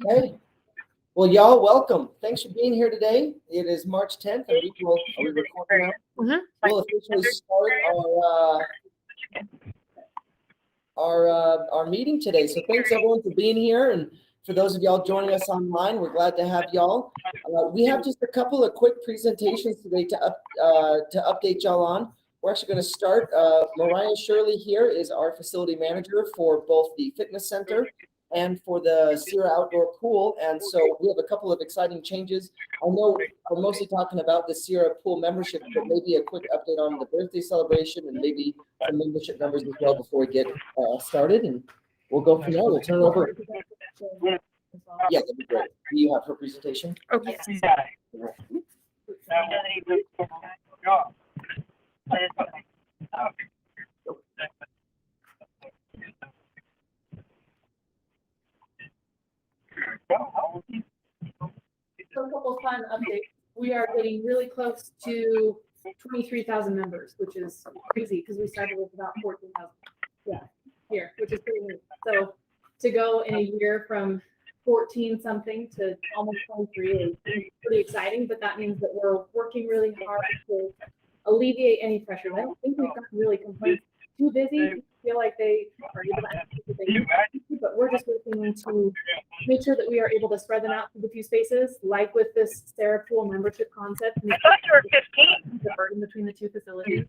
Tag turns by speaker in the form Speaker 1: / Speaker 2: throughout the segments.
Speaker 1: Okay. Well, y'all, welcome. Thanks for being here today. It is March 10th, and are we recording now? We'll officially start our meeting today. So thanks everyone for being here, and for those of y'all joining us online, we're glad to have y'all. We have just a couple of quick presentations today to update y'all on. We're actually going to start. Mariah Shirley here is our facility manager for both the fitness center and for the Sierra Outdoor Pool. And so we have a couple of exciting changes. I know we're mostly talking about the Sierra Pool membership, but maybe a quick update on the birthday celebration and maybe some membership numbers as well before we get started. And we'll go from there. We'll turn it over. Yeah, that'd be great. Do you have her presentation?
Speaker 2: Okay.
Speaker 3: So a couple of fun updates. We are getting really close to 23,000 members, which is crazy because we started with about 14,000. Yeah, here, which is pretty neat. So to go in a year from 14 something to almost 23 is pretty exciting, but that means that we're working really hard to alleviate any pressure. I don't think we've gotten really complaints too busy. Feel like they are able to access what they need, but we're just working to make sure that we are able to spread them out to the few spaces, like with this Sierra Pool membership concept.
Speaker 2: I thought you were 15.
Speaker 3: The burden between the two facilities.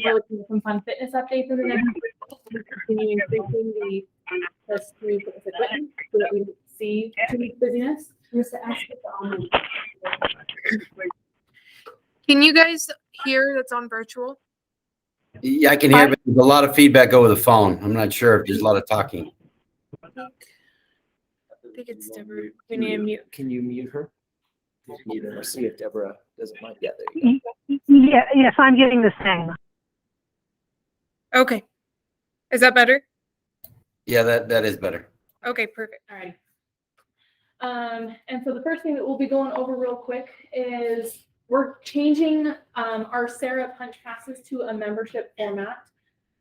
Speaker 3: We're looking at some fun fitness updates in the next week. We're continuing increasing the test to fitness equipment so that we see too much busyness. Just to ask
Speaker 2: Can you guys hear that's on virtual?
Speaker 4: Yeah, I can hear, but there's a lot of feedback over the phone. I'm not sure if there's a lot of talking.
Speaker 2: I think it's Deborah. We need to mute.
Speaker 1: Can you mute her? Mute her. See if Deborah doesn't mind. Yeah, there you go.
Speaker 5: Yeah, yes, I'm getting the same.
Speaker 2: Okay. Is that better?
Speaker 4: Yeah, that is better.
Speaker 2: Okay, perfect.
Speaker 3: All right. And so the first thing that we'll be going over real quick is we're changing our Sierra punch passes to a membership format.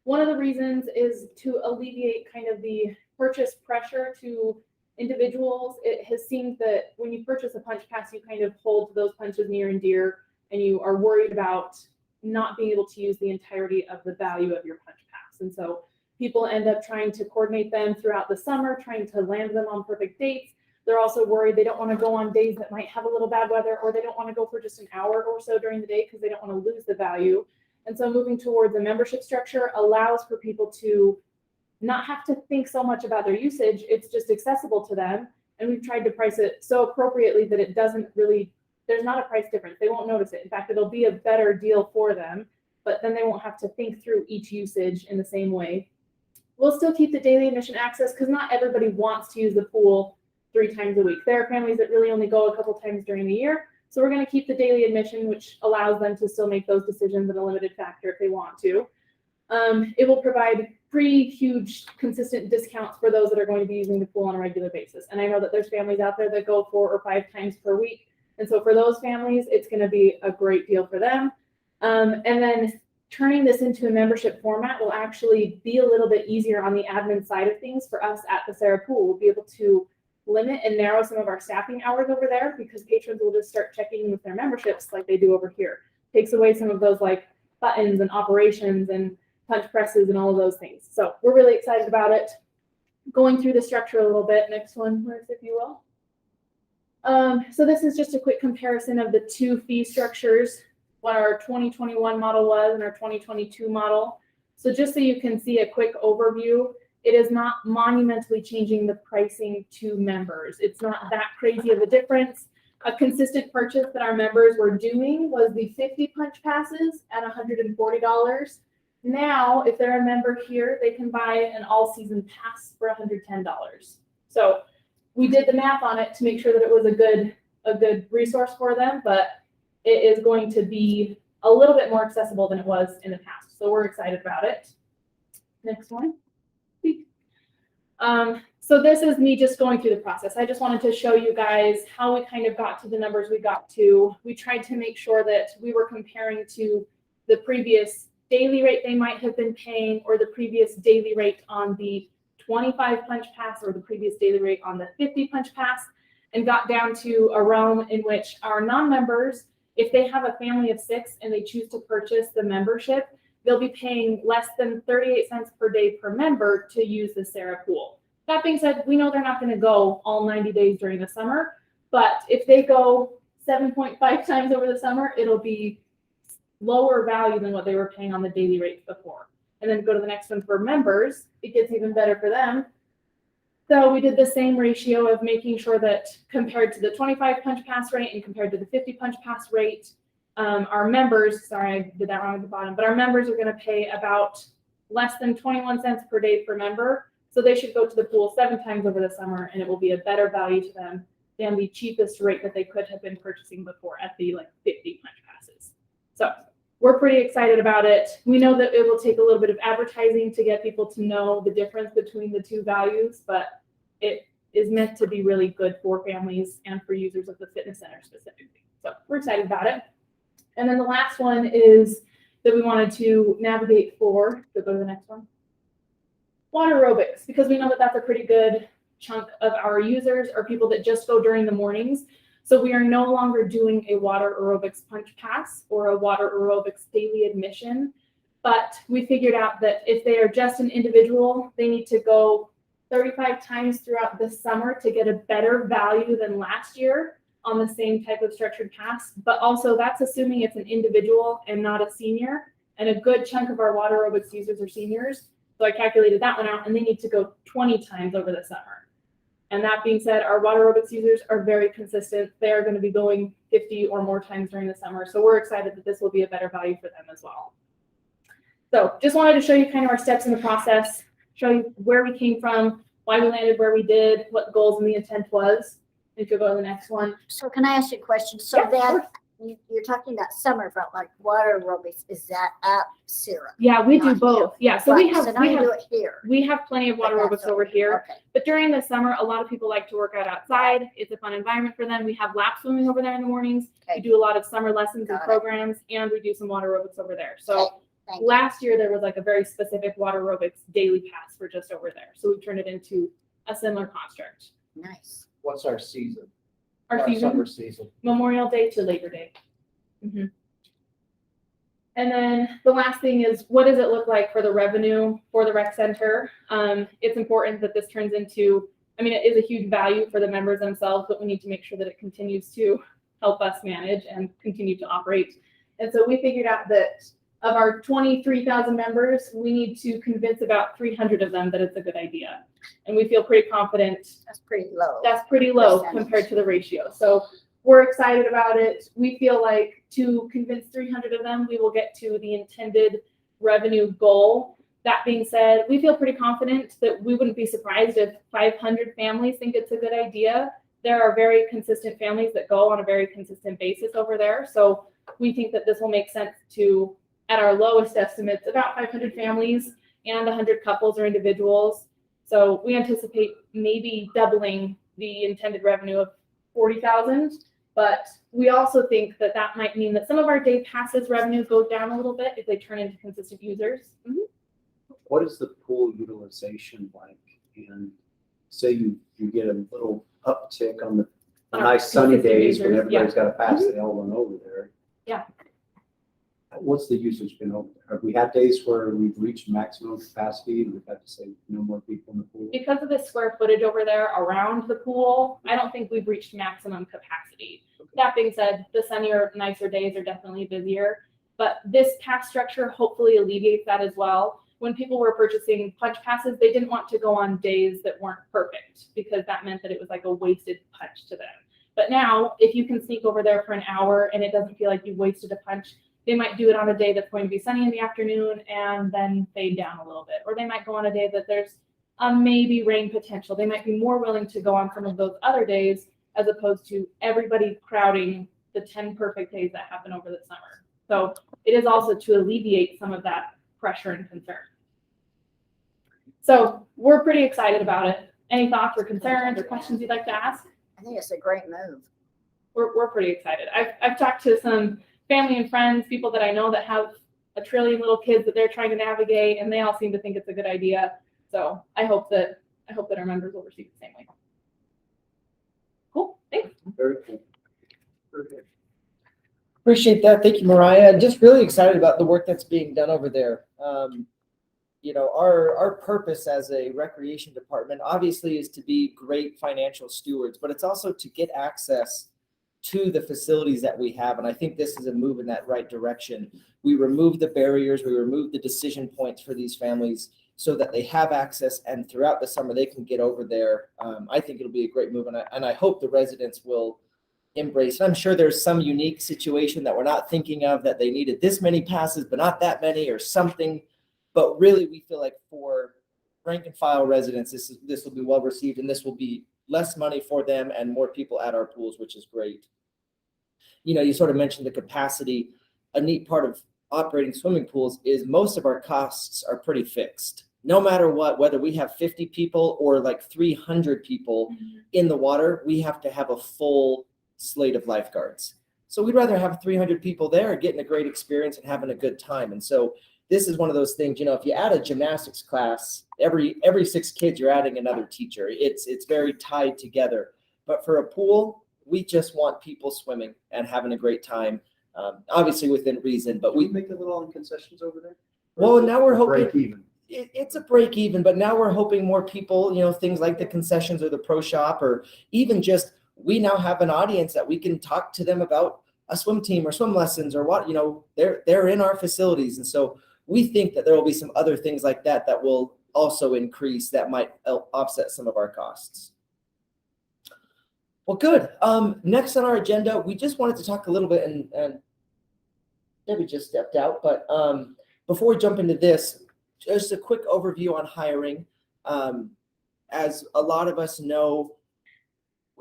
Speaker 3: One of the reasons is to alleviate kind of the purchase pressure to individuals. It has seemed that when you purchase a punch pass, you kind of hold to those punches near and dear, and you are worried about not being able to use the entirety of the value of your punch pass. And so people end up trying to coordinate them throughout the summer, trying to land them on perfect dates. They're also worried they don't want to go on days that might have a little bad weather, or they don't want to go for just an hour or so during the day because they don't want to lose the value. And so moving towards a membership structure allows for people to not have to think so much about their usage. It's just accessible to them. And we've tried to price it so appropriately that it doesn't really, there's not a price difference. They won't notice it. In fact, it'll be a better deal for them, but then they won't have to think through each usage in the same way. We'll still keep the daily admission access because not everybody wants to use the pool 3 times a week. There are families that really only go a couple times during the year. So we're going to keep the daily admission, which allows them to still make those decisions in a limited factor if they want to. It will provide pretty huge consistent discounts for those that are going to be using the pool on a regular basis. And I know that there's families out there that go 4 or 5 times per week. And so for those families, it's going to be a great deal for them. And then turning this into a membership format will actually be a little bit easier on the admin side of things for us at the Sierra Pool. We'll be able to limit and narrow some of our staffing hours over there because patrons will just start checking in with their memberships like they do over here. Takes away some of those like buttons and operations and punch presses and all of those things. So we're really excited about it. Going through the structure a little bit. Next one, Liz, if you will. So this is just a quick comparison of the 2 fee structures, what our 2021 model was and our 2022 model. So just so you can see a quick overview, it is not monumentally changing the pricing to members. It's not that crazy of a difference. A consistent purchase that our members were doing was the 50 punch passes at $140. Now, if they're a member here, they can buy an all-season pass for $110. So we did the math on it to make sure that it was a good resource for them, but it is going to be a little bit more accessible than it was in the past. So we're excited about it. Next one. So this is me just going through the process. I just wanted to show you guys how we kind of got to the numbers we got to. We tried to make sure that we were comparing to the previous daily rate they might have been paying or the previous daily rate on the 25 punch pass or the previous daily rate on the 50 punch pass, and got down to a realm in which our non-members, if they have a family of 6 and they choose to purchase the membership, they'll be paying less than 38 cents per day per member to use the Sarah pool. That being said, we know they're not going to go all 90 days during the summer, but if they go 7.5 times over the summer, it'll be lower value than what they were paying on the daily rates before. And then go to the next one for members, it gets even better for them. So we did the same ratio of making sure that compared to the 25 punch pass rate and compared to the 50 punch pass rate, our members, sorry, I did that wrong at the bottom, but our members are going to pay about less than 21 cents per day per member. So they should go to the pool 7 times over the summer, and it will be a better value to them than the cheapest rate that they could have been purchasing before at the 50 punch passes. So we're pretty excited about it. We know that it will take a little bit of advertising to get people to know the difference between the two values, but it is meant to be really good for families and for users of the fitness center specifically. So we're excited about it. And then the last one is that we wanted to navigate for, so go to the next one, water aerobics, because we know that that's a pretty good chunk of our users are people that just go during the mornings. So we are no longer doing a water aerobics punch pass or a water aerobics daily admission, but we figured out that if they are just an individual, they need to go 35 times throughout the summer to get a better value than last year on the same type of structured pass. But also that's assuming it's an individual and not a senior. And a good chunk of our water aerobics users are seniors. So I calculated that one out, and they need to go 20 times over the summer. And that being said, our water aerobics users are very consistent. They are going to be going 50 or more times during the summer. So we're excited that this will be a better value for them as well. So just wanted to show you kind of our steps in the process, show you where we came from, why we landed where we did, what the goals and the intent was. If you'll go to the next one.
Speaker 6: So can I ask you a question? So
Speaker 3: Yeah, of
Speaker 6: that
Speaker 3: course.
Speaker 6: you're talking about summer, but like water aerobics, is that at Sarah?
Speaker 3: Yeah, we do
Speaker 6: Not
Speaker 3: both. Yeah, so we
Speaker 6: Right,
Speaker 3: have
Speaker 6: so now you do it here.
Speaker 3: we have plenty of water
Speaker 6: But
Speaker 3: aerobics
Speaker 6: that's
Speaker 3: over here.
Speaker 6: Okay.
Speaker 3: But during the summer, a lot of people like to work out outside. It's a fun environment for them. We have lap swimming over there in the mornings.
Speaker 6: Okay.
Speaker 3: We do a lot of summer lessons and
Speaker 6: Got it.
Speaker 3: programs, and we do some water aerobics over there. So
Speaker 6: Okay, thank you.
Speaker 3: last year there was like a very specific water aerobics daily pass for just over there. So we've turned it into a similar construct.
Speaker 6: Nice.
Speaker 7: What's our season?
Speaker 3: Our season,
Speaker 7: Summer season.
Speaker 3: Memorial Day to Labor Day. Mhm. And then the last thing is, what does it look like for the revenue for the rec center? It's important that this turns into, I mean, it is a huge value for the members themselves, but we need to make sure that it continues to help us manage and continue to operate. And so we figured out that of our 23,000 members, we need to convince about 300 of them that it's a good idea. And we feel pretty confident
Speaker 6: That's pretty low.
Speaker 3: that's pretty low
Speaker 6: Percentage.
Speaker 3: compared to the ratio. So we're excited about it. We feel like to convince 300 of them, we will get to the intended revenue goal. That being said, we feel pretty confident that we wouldn't be surprised if 500 families think it's a good idea. There are very consistent families that go on a very consistent basis over there. So we think that this will make sense to, at our lowest estimates, about 500 families and 100 couples or individuals. So we anticipate maybe doubling the intended revenue of 40,000, but we also think that that might mean that some of our day passes revenue goes down a little bit if they turn into consistent users.
Speaker 7: What is the pool utilization like? And say you get a little uptick on the nice sunny
Speaker 3: Consistent
Speaker 7: days when
Speaker 3: users,
Speaker 7: everybody's got a pass, they all run over there.
Speaker 3: Yeah.
Speaker 7: What's the usage been over there? Have we had days where we've reached maximum capacity and we've had to say no more people in the pool?
Speaker 3: Because of the square footage over there around the pool, I don't think we've reached maximum capacity. That being said, the sunnier, nicer days are definitely busier, but this pass structure hopefully alleviates that as well. When people were purchasing punch passes, they didn't want to go on days that weren't perfect because that meant that it was like a wasted punch to them. But now, if you can sneak over there for an hour and it doesn't feel like you wasted a punch, they might do it on a day that's going to be sunny in the afternoon and then fade down a little bit. Or they might go on a day that there's a maybe rain potential. They might be more willing to go on some of those other days as opposed to everybody crowding the 10 perfect days that happen over the summer. So it is also to alleviate some of that pressure and concern. So we're pretty excited about it. Any thoughts or concerns or questions you'd like to ask?
Speaker 6: I think it's a great move.
Speaker 3: We're pretty excited. I've talked to some family and friends, people that I know that have a trillion little kids that they're trying to navigate, and they all seem to think it's a good idea. So I hope that our members will receive the same way. Cool, thanks.
Speaker 7: Very cool. Very good.
Speaker 1: Appreciate that. Thank you, Mariah. Just really excited about the work that's being done over there. Our purpose as a recreation department obviously is to be great financial stewards, but it's also to get access to the facilities that we have. And I think this is a move in that right direction. We remove the barriers, we remove the decision points for these families so that they have access, and throughout the summer they can get over there. I think it'll be a great move, and I hope the residents will embrace. I'm sure there's some unique situation that we're not thinking of, that they needed this many passes but not that many or something. But really, we feel like for rank and file residents, this will be well received, and this will be less money for them and more people at our pools, which is great. You sort of mentioned the capacity. A neat part of operating swimming pools is most of our costs are pretty fixed. No matter what, whether we have 50 people or like 300 people in the water, we have to have a full slate of lifeguards. So we'd rather have 300 people there getting a great experience and having a good time. And so this is one of those things, if you add a gymnastics class, every 6 kids, you're adding another teacher. It's very tied together. But for a pool, we just want people swimming and having a great time, obviously within reason. But
Speaker 7: We
Speaker 1: we,
Speaker 7: make a little on concessions over there?
Speaker 1: well, now we're hoping
Speaker 7: Break even.
Speaker 1: it's a break even, but now we're hoping more people, things like the concessions or the pro shop, or even just, we now have an audience that we can talk to them about a swim team or swim lessons or what, they're in our facilities. And so we think that there will be some other things like that that will also increase, that might offset some of our costs. Well, good. Next on our agenda, we just wanted to talk a little bit, and Debbie just stepped out, but before we jump into this, just a quick overview on hiring. As a lot of us know,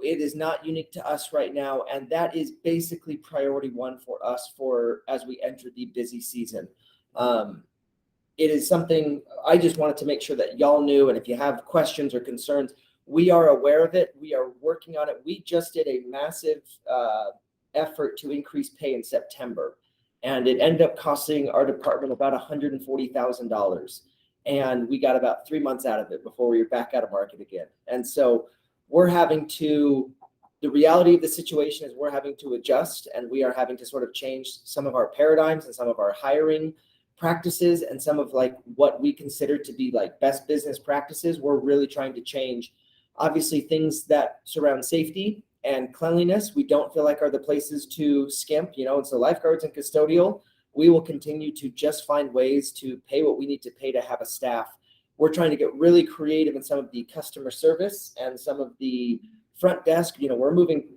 Speaker 1: it is not unique to us right now, and that is basically priority one for us as we enter the busy season. It is something I just wanted to make sure that y'all knew, and if you have questions or concerns, we are aware of it. We are working on it. We just did a massive effort to increase pay in September, and it ended up costing our department about $140,000. And we got about 3 months out of it before we were back out of market again. And so the reality of the situation is we're having to adjust, and we are having to sort of change some of our paradigms and some of our hiring practices and some of like what we consider to be like best business practices. We're really trying to change, obviously, things that surround safety and cleanliness. We don't feel like are the places to skimp, and so lifeguards and custodial, we will continue to just find ways to pay what we need to pay to have a staff. We're trying to get really creative in some of the customer service and some of the front desk. We're moving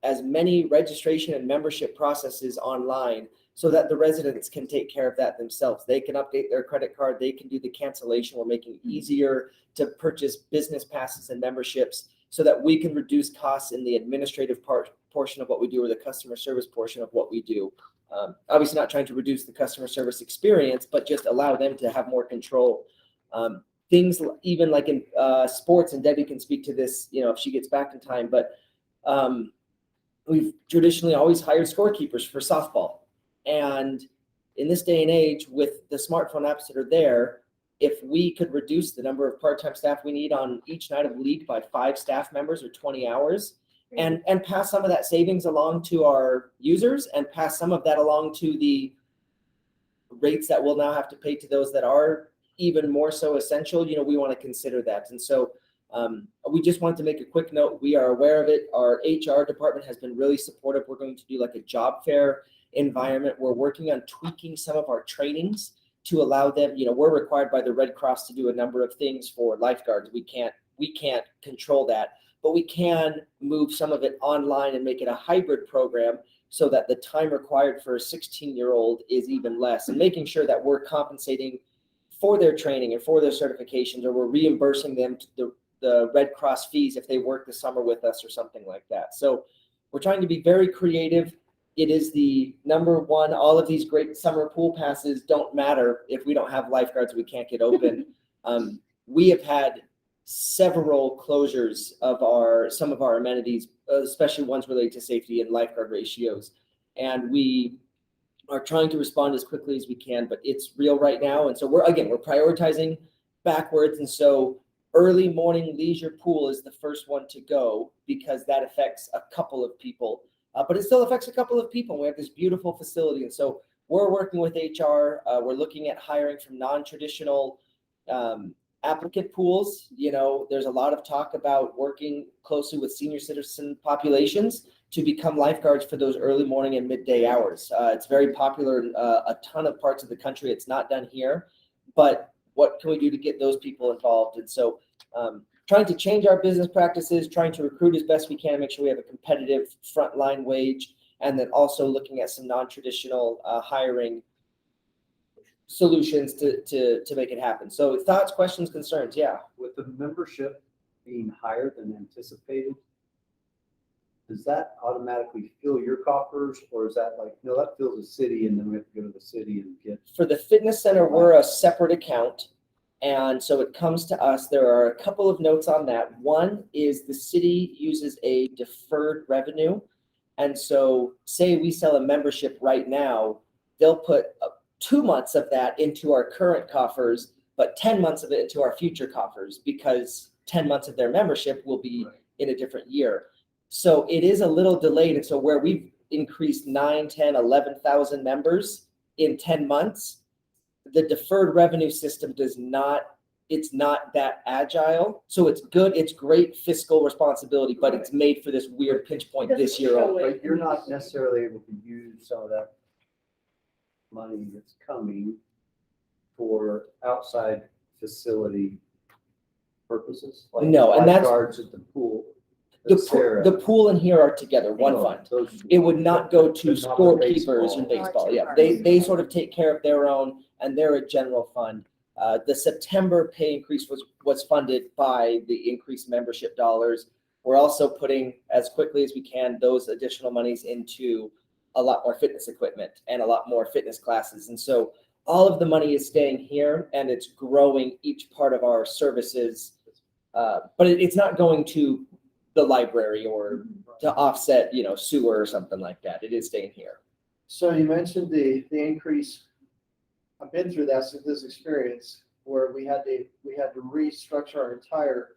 Speaker 1: as many registration and membership processes online so that the residents can take care of that themselves. They can update their credit card. They can do the cancellation. We're making it easier to purchase business passes and memberships so that we can reduce costs in the administrative portion of what we do, or the customer service portion of what we do. Obviously not trying to reduce the customer service experience, but just allow them to have more control. Things even like in sports, and Debbie can speak to this, if she gets back in time, but we've traditionally always hired scorekeepers for softball. And in this day and age, with the smartphone apps that are there, if we could reduce the number of part-time staff we need on each night of league by 5 staff members or 20 hours, and pass some of that savings along to our users, and pass some of that along to the rates that we'll now have to pay to those that are even more so essential, we want to consider that. And so we just wanted to make a quick note. We are aware of it. Our HR department has been really supportive. We're going to do like a job fair environment. We're working on tweaking some of our trainings to allow them, we're required by the Red Cross to do a number of things for lifeguards. We can't control that, but we can move some of it online and make it a hybrid program so that the time required for a 16-year-old is even less, and making sure that we're compensating for their training and for their certifications, or we're reimbursing them the Red Cross fees if they work the summer with us or something like that. So we're trying to be very creative. It is the number one. All of these great summer pool passes don't matter if we don't have lifeguards. We can't get open. We have had several closures of some of our amenities, especially ones related to safety and lifeguard ratios, and we are trying to respond as quickly as we can. But it's real right now, and so we're prioritizing backwards. And so early morning leisure pool is the first one to go because that affects a couple of people, but it still affects a couple of people. We have this beautiful facility. And so we're working with HR. We're looking at hiring from non-traditional applicant pools. You know, there's a lot of talk about working closely with senior citizen populations to become lifeguards for those early morning and midday hours. It's very popular in a ton of parts of the country. It's not done here, but what can we do to get those people involved? And so trying to change our business practices, trying to recruit as best we can, make sure we have a competitive frontline wage, and then also looking at some non-traditional hiring solutions to make it happen. So thoughts, questions, concerns? Yeah.
Speaker 7: With the membership being higher than anticipated, does that automatically fill your coffers, or is that like, no, that fills the city and then we have to go to the city and get?
Speaker 1: For the fitness center, we're a separate account. And so it comes to us. There are a couple of notes on that. One is the city uses a deferred revenue. And so say we sell a membership right now, they'll put 2 months of that into our current coffers, but 10 months of it into our future coffers, because 10 months of their membership will be in a different year. So it is a little delayed. And so where we've increased 9, 10, 11,000 members in 10 months, the deferred revenue system it's not that agile. So it's good. It's great fiscal responsibility, but it's made for this weird pinch point this year.
Speaker 7: But you're not necessarily able to use some of that money that's coming for outside facility purposes? Like
Speaker 1: No, and that's-
Speaker 7: lifeguards at the pool.
Speaker 1: The pool and here are together, one fund. It would not go to
Speaker 7: But not the
Speaker 1: scorekeepers and
Speaker 7: baseball.
Speaker 1: baseball. Yeah, they sort of take care of their own, and they're a general fund. The September pay increase was funded by the increased membership dollars. We're also putting, as quickly as we can, those additional monies into a lot more fitness equipment and a lot more fitness classes. And so all of the money is staying here, and it's growing each part of our services. But it's not going to the library or to offset, sewer or something like that. It is staying here.
Speaker 8: So you mentioned the increase. I've been through this experience where we had to restructure our entire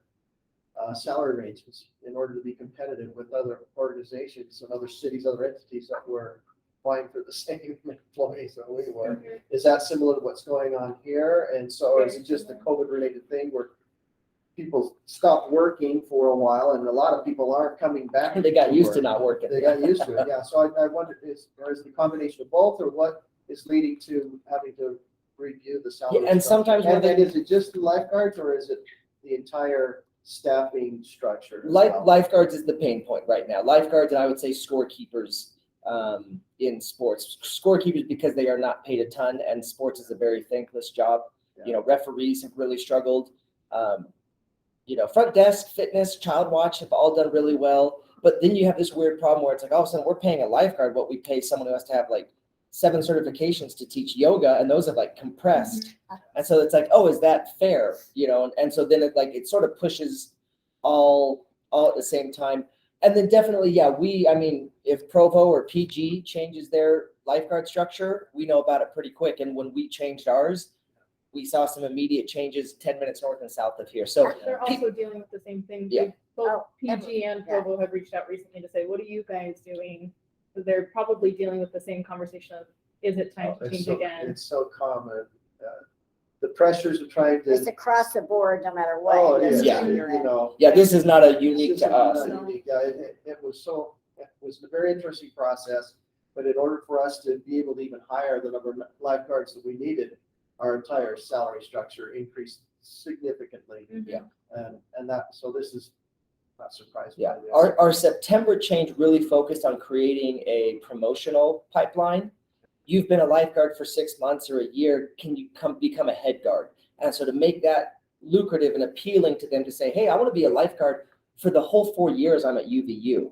Speaker 8: salary ranges in order to be competitive with other organizations and other cities, other entities that were applying for the same employees that we were. Is that similar to what's going on here? And so is it just a COVID related thing where people stopped working for a while and a lot of people aren't coming back?
Speaker 1: They got used to
Speaker 8: work?
Speaker 1: not working.
Speaker 8: They got used to it, yeah. So I wonder, is it a combination of both, or what is leading to having to review the salary?
Speaker 1: Yeah, and
Speaker 8: structure?
Speaker 1: sometimes when
Speaker 8: And is it just the lifeguards, or is it the entire staffing structure? as well?
Speaker 1: Lifeguards is the pain point right now. Lifeguards, and I would say scorekeepers in sports. Scorekeepers, because they are not paid a ton, and sports is a very thankless job.
Speaker 8: Yeah.
Speaker 1: Referees have really struggled. Front desk, fitness, child watch have all done really well. But then you have this weird problem where it's like, all of a sudden we're paying a lifeguard what we pay someone who has to have like 7 certifications to teach yoga, and those have like compressed. And so it's like, oh, is that fair? And so then it sort of pushes all at the same time. And then definitely, if Provo or PG changes their lifeguard structure, we know about it pretty quick. And when we changed ours, we saw some immediate changes 10 minutes north and south of here. So
Speaker 3: They're also dealing with the same thing.
Speaker 1: Yeah.
Speaker 3: Both
Speaker 6: Oh,
Speaker 3: PG and
Speaker 6: yeah.
Speaker 3: Provo have reached out recently to say, what are you guys doing? They're probably dealing with the same conversation of, is it time to change again?
Speaker 8: It's so common. The pressures of trying
Speaker 6: It's
Speaker 8: to.
Speaker 6: across the board, no matter what.
Speaker 8: Oh, it
Speaker 6: it
Speaker 8: is,
Speaker 6: is
Speaker 1: Yeah.
Speaker 6: that you're in.
Speaker 1: yeah, this is not a unique
Speaker 8: This
Speaker 1: to
Speaker 8: is
Speaker 1: us.
Speaker 8: not unique. Yeah, it was a very interesting process, but in order for us to be able to even hire the number of lifeguards that we needed, our entire salary structure increased significantly.
Speaker 1: Yeah.
Speaker 8: So this is not surprising.
Speaker 1: Yeah, our September change really focused on creating a promotional pipeline. You've been a lifeguard for 6 months or a year. Can you become a head guard? And so to make that lucrative and appealing to them to say, hey, I want to be a lifeguard for the whole 4 years I'm at UVU.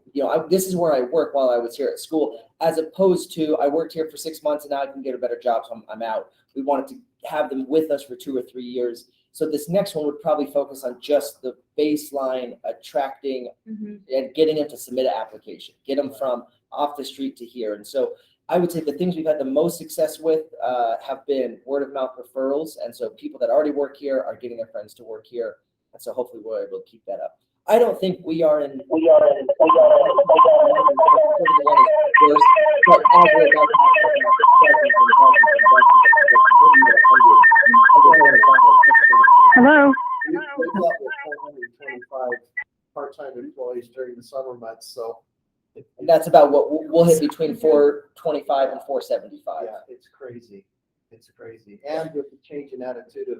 Speaker 1: This is where I work while I was here at school, as opposed to I worked here for 6 months and now I can get a better job, so I'm out. We wanted to have them with us for 2 or 3 years. So this next one would probably focus on just the baseline, attracting and getting them to submit an application, get them from off the street to here. And so I would say the things we've had the most success with have been word of mouth referrals. And so people that already work here are getting their friends to work here. And so hopefully we're able to keep that up. I don't think we are in.
Speaker 5: Hello?
Speaker 8: We picked up with 425 part-time employees during the summer months, so.
Speaker 1: And that's about what we'll hit between 425 and 475.
Speaker 8: Yeah, it's crazy. It's crazy. And with the change in attitude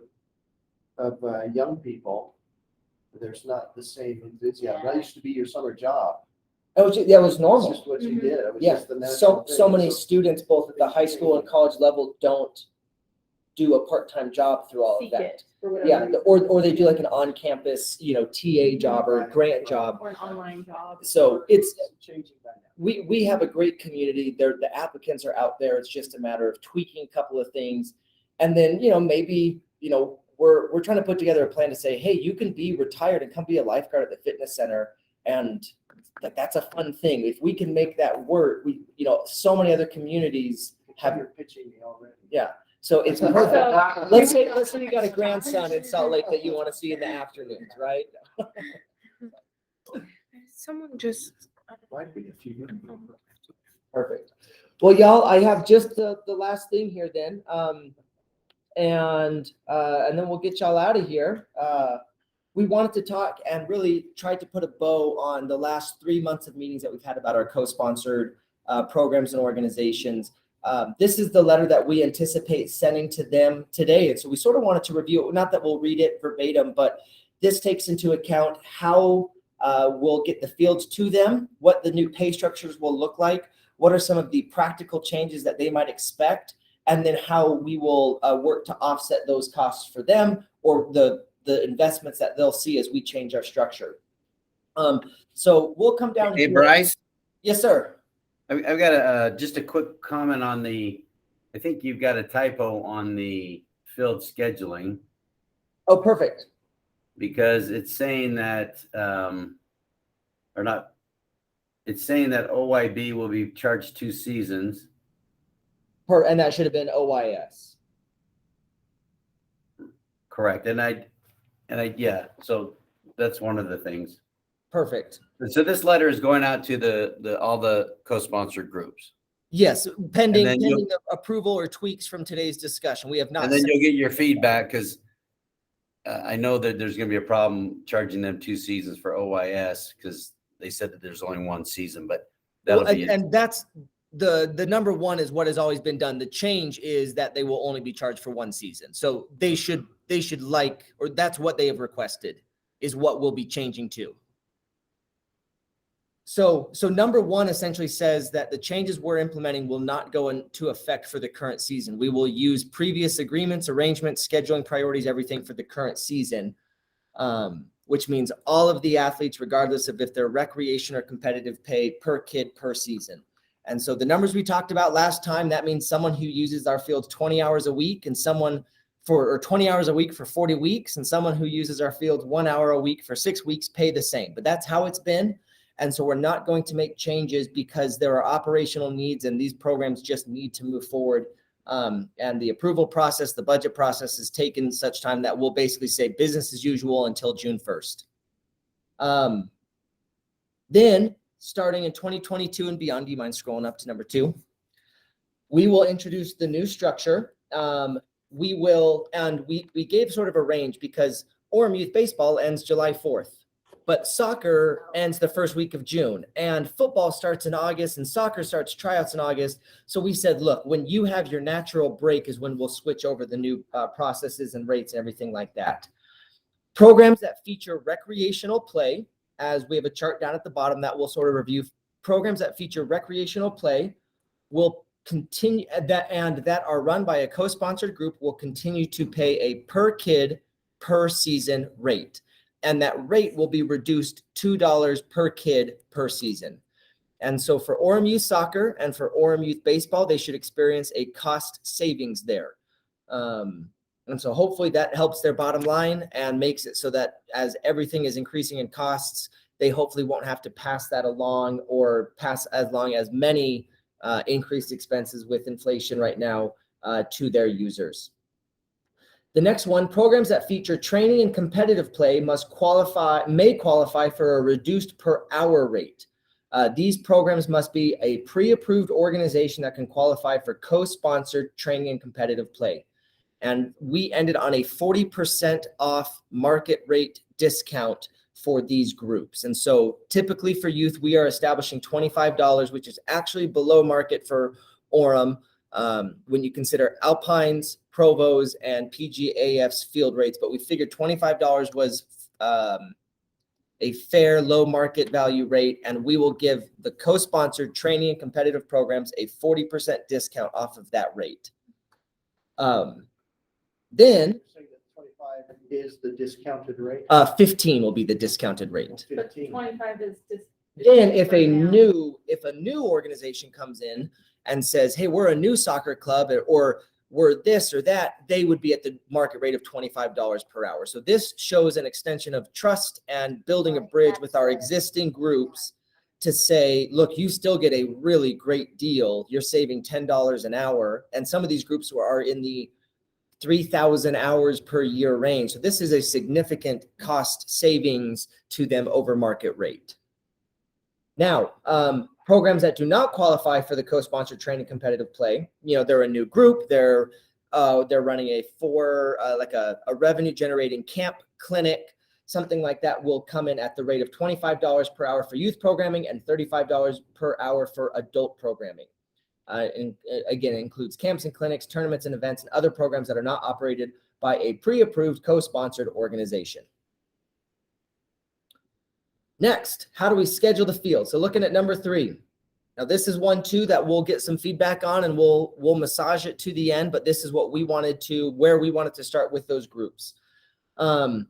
Speaker 8: of young people, there's not the same enthusiasm. That used to be your summer job.
Speaker 1: That was
Speaker 8: It's
Speaker 1: normal.
Speaker 8: just what you
Speaker 3: Mhm.
Speaker 8: did. It was
Speaker 1: Yeah,
Speaker 8: just the
Speaker 1: so
Speaker 8: natural
Speaker 1: so
Speaker 8: thing.
Speaker 1: many students, both at the high school and college level, don't do a part-time job through all of
Speaker 3: Seek
Speaker 1: that.
Speaker 3: it for whatever
Speaker 1: Yeah,
Speaker 3: reason.
Speaker 1: or they do like an on-campus, TA job or a grant job.
Speaker 3: Or an online job.
Speaker 1: So it's
Speaker 8: Changing that now.
Speaker 1: we have a great community. The applicants are out there. It's just a matter of tweaking a couple of things, and then maybe we're trying to put together a plan to say, hey, you can be retired and come be a lifeguard at the fitness center, and that's a fun thing. If we can make that work, so many other communities have.
Speaker 8: You're pitching me already.
Speaker 1: Yeah, so it's perfect. Let's say you got a grandson in Salt Lake that you want to see in the afternoons, right?
Speaker 2: Someone just.
Speaker 8: Might be a few.
Speaker 1: Perfect. Well, y'all, I have just the last thing here then. And then we'll get y'all out of here. We wanted to talk and really try to put a bow on the last 3 months of meetings that we've had about our co-sponsored programs and organizations. This is the letter that we anticipate sending to them today. And so we sort of wanted to review it. Not that we'll read it verbatim, but this takes into account how we'll get the fields to them, what the new pay structures will look like, what are some of the practical changes that they might expect, and then how we will work to offset those costs for them or the investments that they'll see as we change our structure. So we'll come down.
Speaker 4: Hey, Bryce,
Speaker 1: Yes, sir.
Speaker 4: I've got just a quick comment on I think you've got a typo on the field scheduling,
Speaker 1: Oh, perfect.
Speaker 4: because it's saying that, it's saying that OYB will be charged 2 seasons.
Speaker 1: And that should have been OYS.
Speaker 4: Correct. Yeah, so that's one of the things.
Speaker 1: Perfect.
Speaker 4: So this letter is going out to all the co-sponsored groups.
Speaker 1: Yes, pending
Speaker 4: then you'll-
Speaker 1: the approval or tweaks from today's discussion. We have not.
Speaker 4: And then you'll get your feedback, because I know that there's going to be a problem charging them 2 seasons for OYS, because they said that there's only 1 season, but that'll be.
Speaker 1: And that's the number one is what has always been done. The change is that they will only be charged for 1 season. So they should or that's what they have requested is what we'll be changing to. So number one essentially says that the changes we're implementing will not go into effect for the current season. We will use previous agreements, arrangements, scheduling priorities, everything for the current season, which means all of the athletes, regardless of if they're recreation or competitive, pay per kid per season. And so the numbers we talked about last time, that means someone who uses our fields 20 hours a week and 20 hours a week for 40 weeks, and someone who uses our fields 1 hour a week for 6 weeks pay the same. But that's how it's been. And so we're not going to make changes because there are operational needs and these programs just need to move forward. And the approval process, the budget process is taken such time that we'll basically say business as usual until June 1st. Then starting in 2022 and beyond, do you mind scrolling up to number 2? We will introduce the new structure. We gave sort of a range because Orem Youth Baseball ends July 4th. But soccer ends the first week of June, and football starts in August, and soccer starts tryouts in August. So we said, look, when you have your natural break is when we'll switch over the new processes and rates and everything like that. Programs that feature recreational play, as we have a chart down at the bottom that we'll sort of review. Programs that feature recreational play will continue that are run by a co-sponsored group will continue to pay a per kid per season rate. And that rate will be reduced $2 per kid per season. And so for Orem Youth Soccer and for Orem Youth Baseball, they should experience a cost savings there. And so hopefully that helps their bottom line and makes it so that as everything is increasing in costs, they hopefully won't have to pass that along or pass as long as many increased expenses with inflation right now to their users. The next one, programs that feature training and competitive play may qualify for a reduced per hour rate. These programs must be a pre-approved organization that can qualify for co-sponsored training and competitive play. And we ended on a 40% off market rate discount for these groups. And so typically for youth, we are establishing $25, which is actually below market for Orem. When you consider Alpines, Provos, and PGAF's field rates, but we figured $25 was a fair low market value rate, and we will give the co-sponsored training and competitive programs a 40% discount off of that rate. Then
Speaker 8: Saying that 25 is the discounted rate.
Speaker 1: 15 will be the discounted rate.
Speaker 3: But
Speaker 8: 15.
Speaker 3: 25 is just.
Speaker 1: Then if a new organization comes in and says, hey, we're a new soccer club, or we're this or that, they would be at the market rate of $25 per hour. So this shows an extension of trust and building a bridge with our existing groups to say, look, you still get a really great deal. You're saving $10 an hour. And some of these groups are in the 3,000 hours per year range. So this is a significant cost savings to them over market rate. Now, programs that do not qualify for the co-sponsored training competitive play, they're a new group. They're running a revenue generating camp clinic, something like that will come in at the rate of $25 per hour for youth programming and $35 per hour for adult programming. And again, it includes camps and clinics, tournaments and events, and other programs that are not operated by a pre-approved co-sponsored organization. Next, how do we schedule the field? So looking at number 3. Now this is one too that we'll get some feedback on, and we'll massage it to the end, but this is what we wanted to start with those groups. Number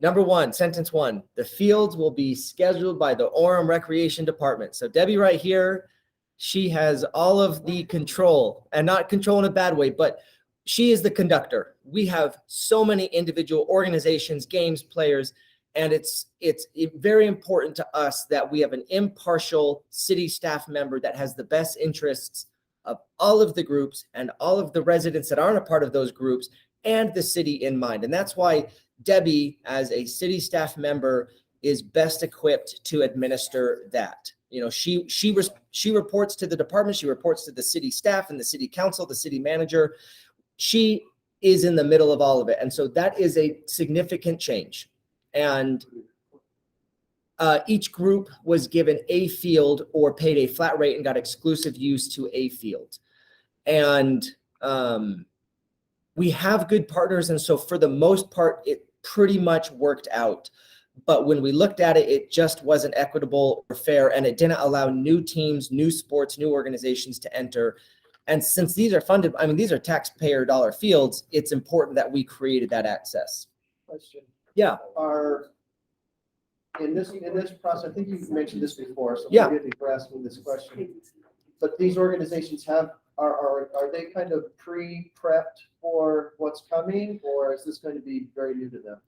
Speaker 1: 1, sentence 1, the fields will be scheduled by the Orem Recreation Department. So Debbie right here, she has all of the control, and not control in a bad way, but she is the conductor. We have so many individual organizations, games, players, and it's very important to us that we have an impartial city staff member that has the best interests of all of the groups and all of the residents that aren't a part of those groups and the city in mind. And that's why Debbie, as a city staff member, is best equipped to administer that. She reports to the department, she reports to the city staff and the city council, the city manager. She is in the middle of all of it. And so that is a significant change. And each group was given a field or paid a flat rate and got exclusive use to a field. And we have good partners. And so for the most part, it pretty much worked out. But when we looked at it, it just wasn't equitable or fair, and it didn't allow new teams, new sports, new organizations to enter. And since these are funded, these are taxpayer dollar fields, it's important that we created that access.
Speaker 8: Question.
Speaker 1: Yeah.
Speaker 8: In this process, I think you've mentioned this before, so
Speaker 1: Yeah.
Speaker 8: forgive me for asking this question. But these organizations are they kind of pre-prepped for what's coming, or is this going to be very new to them?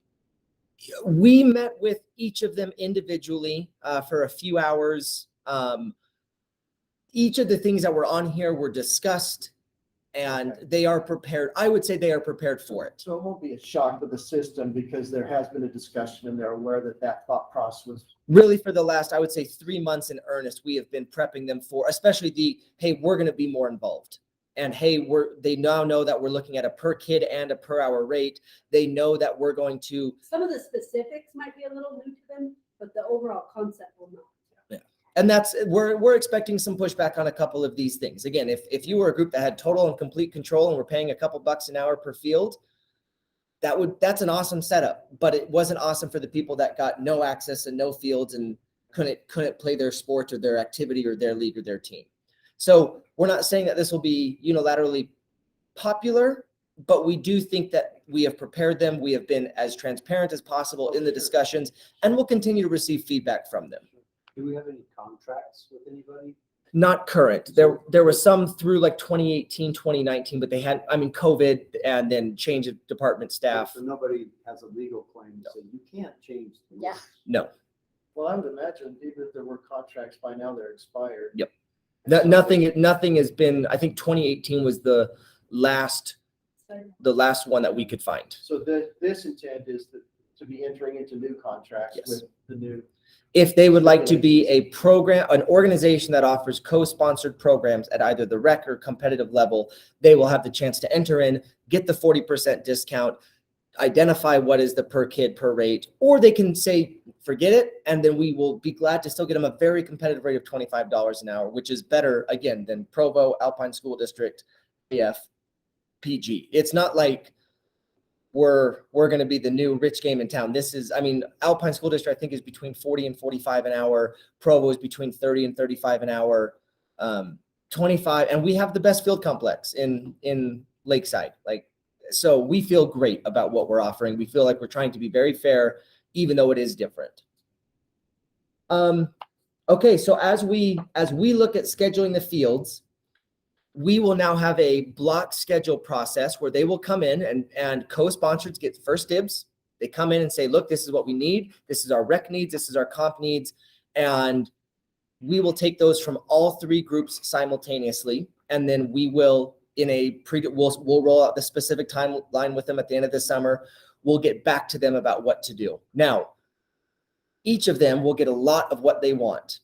Speaker 1: We met with each of them individually for a few hours. Each of the things that were on here were discussed, and they are prepared. I would say they are prepared for it.
Speaker 8: So it won't be a shock to the system because there has been a discussion and they're aware that thought process was.
Speaker 1: Really, for the last, I would say 3 months in earnest, we have been prepping them for, especially hey, we're going to be more involved. And hey, they now know that we're looking at a per kid and a per hour rate. They know that we're going to.
Speaker 9: Some of the specifics might be a little new to them, but the overall concept will not.
Speaker 1: Yeah. And we're expecting some pushback on a couple of these things. Again, if you were a group that had total and complete control and we're paying a couple bucks an hour per field, that's an awesome setup. But it wasn't awesome for the people that got no access and no fields and couldn't play their sport or their activity or their league or their team. So we're not saying that this will be unilaterally popular, but we do think that we have prepared them. We have been as transparent as possible in the discussions, and we'll continue to receive feedback from them.
Speaker 7: Do we have any contracts with anybody?
Speaker 1: Not current. There were some through like 2018, 2019, but they had, COVID and then change of department staff.
Speaker 7: So nobody has a legal claim to say you can't change the
Speaker 6: Yeah.
Speaker 7: rules.
Speaker 1: No.
Speaker 8: Well, I would imagine even if there were contracts by now, they're expired.
Speaker 1: Yep. Nothing has been, I think 2018 was the last one that we could find.
Speaker 8: So this intent is to be entering into new contracts
Speaker 1: Yes.
Speaker 8: with the new.
Speaker 1: If they would like to be a program, an organization that offers co-sponsored programs at either the rec or competitive level, they will have the chance to enter in, get the 40% discount, identify what is the per kid per rate, or they can say, forget it. And then we will be glad to still get them a very competitive rate of $25 an hour, which is better again than Provo, Alpine School District, AF, PG. It's not like we're going to be the new rich game in town. This is, I mean, Alpine School District, I think, is between 40 and 45 an hour. Provo is between 30 and 35 an hour. 25, and we have the best field complex in Lakeside. Like, so we feel great about what we're offering. We feel like we're trying to be very fair, even though it is different. Okay, so as we look at scheduling the fields, we will now have a block schedule process where they will come in and co-sponsors get first dibs. They come in and say, look, this is what we need. This is our rec needs. This is our comp needs. And we will take those from all three groups simultaneously. And then we will, we'll roll out the specific timeline with them at the end of the summer. We'll get back to them about what to do. Now, each of them will get a lot of what they want.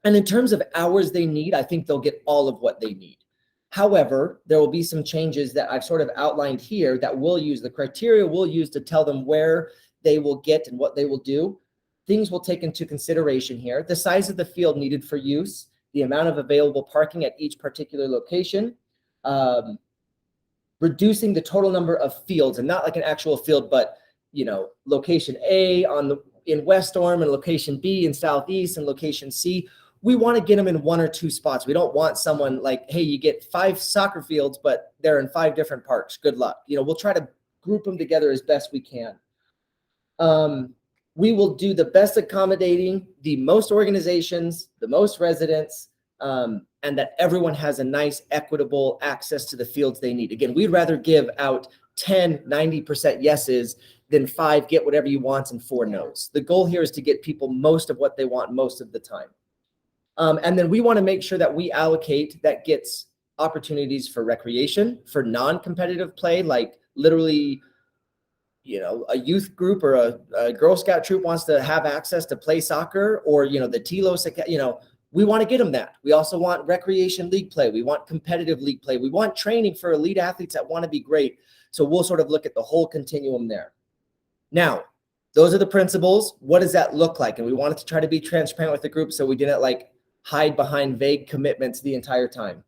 Speaker 1: And in terms of hours they need, I think they'll get all of what they need. However, there will be some changes that I've sort of outlined here that we'll use, the criteria we'll use to tell them where they will get and what they will do. Things we'll take into consideration here: the size of the field needed for use, the amount of available parking at each particular location, reducing the total number of fields, and not like an actual field, but location A in West Orm and location B in Southeast and location C. We want to get them in one or two spots. We don't want someone like, hey, you get 5 soccer fields, but they're in 5 different parks. Good luck. We'll try to group them together as best we can. We will do the best accommodating, the most organizations, the most residents, and that everyone has a nice, equitable access to the fields they need. Again, we'd rather give out 10, 90% yeses than 5 get whatever you want and 4 no's. The goal here is to get people most of what they want most of the time. And then we want to make sure that we allocate that gets opportunities for recreation, for non-competitive play, like literally, a youth group or a Girl Scout troop wants to have access to play soccer, or, the TLOS, we want to get them that. We also want recreation league play. We want competitive league play. We want training for elite athletes that want to be great. So we'll sort of look at the whole continuum there. Now, those are the principles. What does that look like? And we wanted to try to be transparent with the group so we didn't hide behind vague commitments the entire time.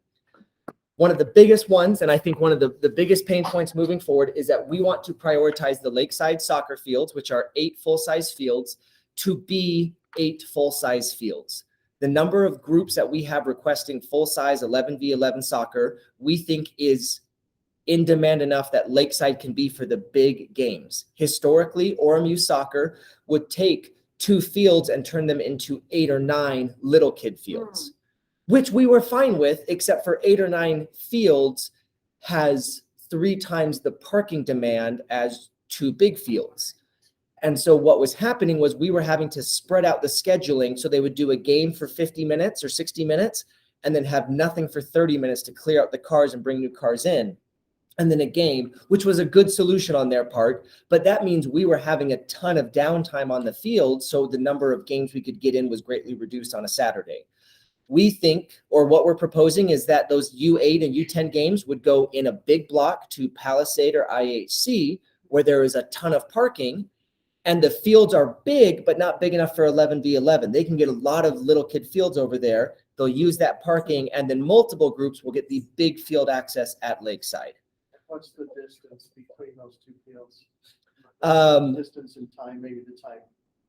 Speaker 1: One of the biggest ones, and I think one of the biggest pain points moving forward, is that we want to prioritize the Lakeside soccer fields, which are 8 full-size fields, to be 8 full-size fields. The number of groups that we have requesting full-size 11v11 soccer, we think is in demand enough that Lakeside can be for the big games. Historically, Orem Youth Soccer would take 2 fields and turn them into 8 or 9 little kid fields, which we were fine with, except for 8 or 9 fields has 3 times the parking demand as 2 big fields. And so what was happening was we were having to spread out the scheduling. So they would do a game for 50 minutes or 60 minutes and then have nothing for 30 minutes to clear out the cars and bring new cars in. And then a game, which was a good solution on their part, but that means we were having a ton of downtime on the field, so the number of games we could get in was greatly reduced on a Saturday. We think, or what we're proposing, is that those U8 and U10 games would go in a big block to Palisade or IHC, where there is a ton of parking, and the fields are big, but not big enough for 11v11. They can get a lot of little kid fields over there. They'll use that parking, and then multiple groups will get the big field access at Lakeside.
Speaker 8: What's the distance between those 2 fields? Distance and time, maybe the time.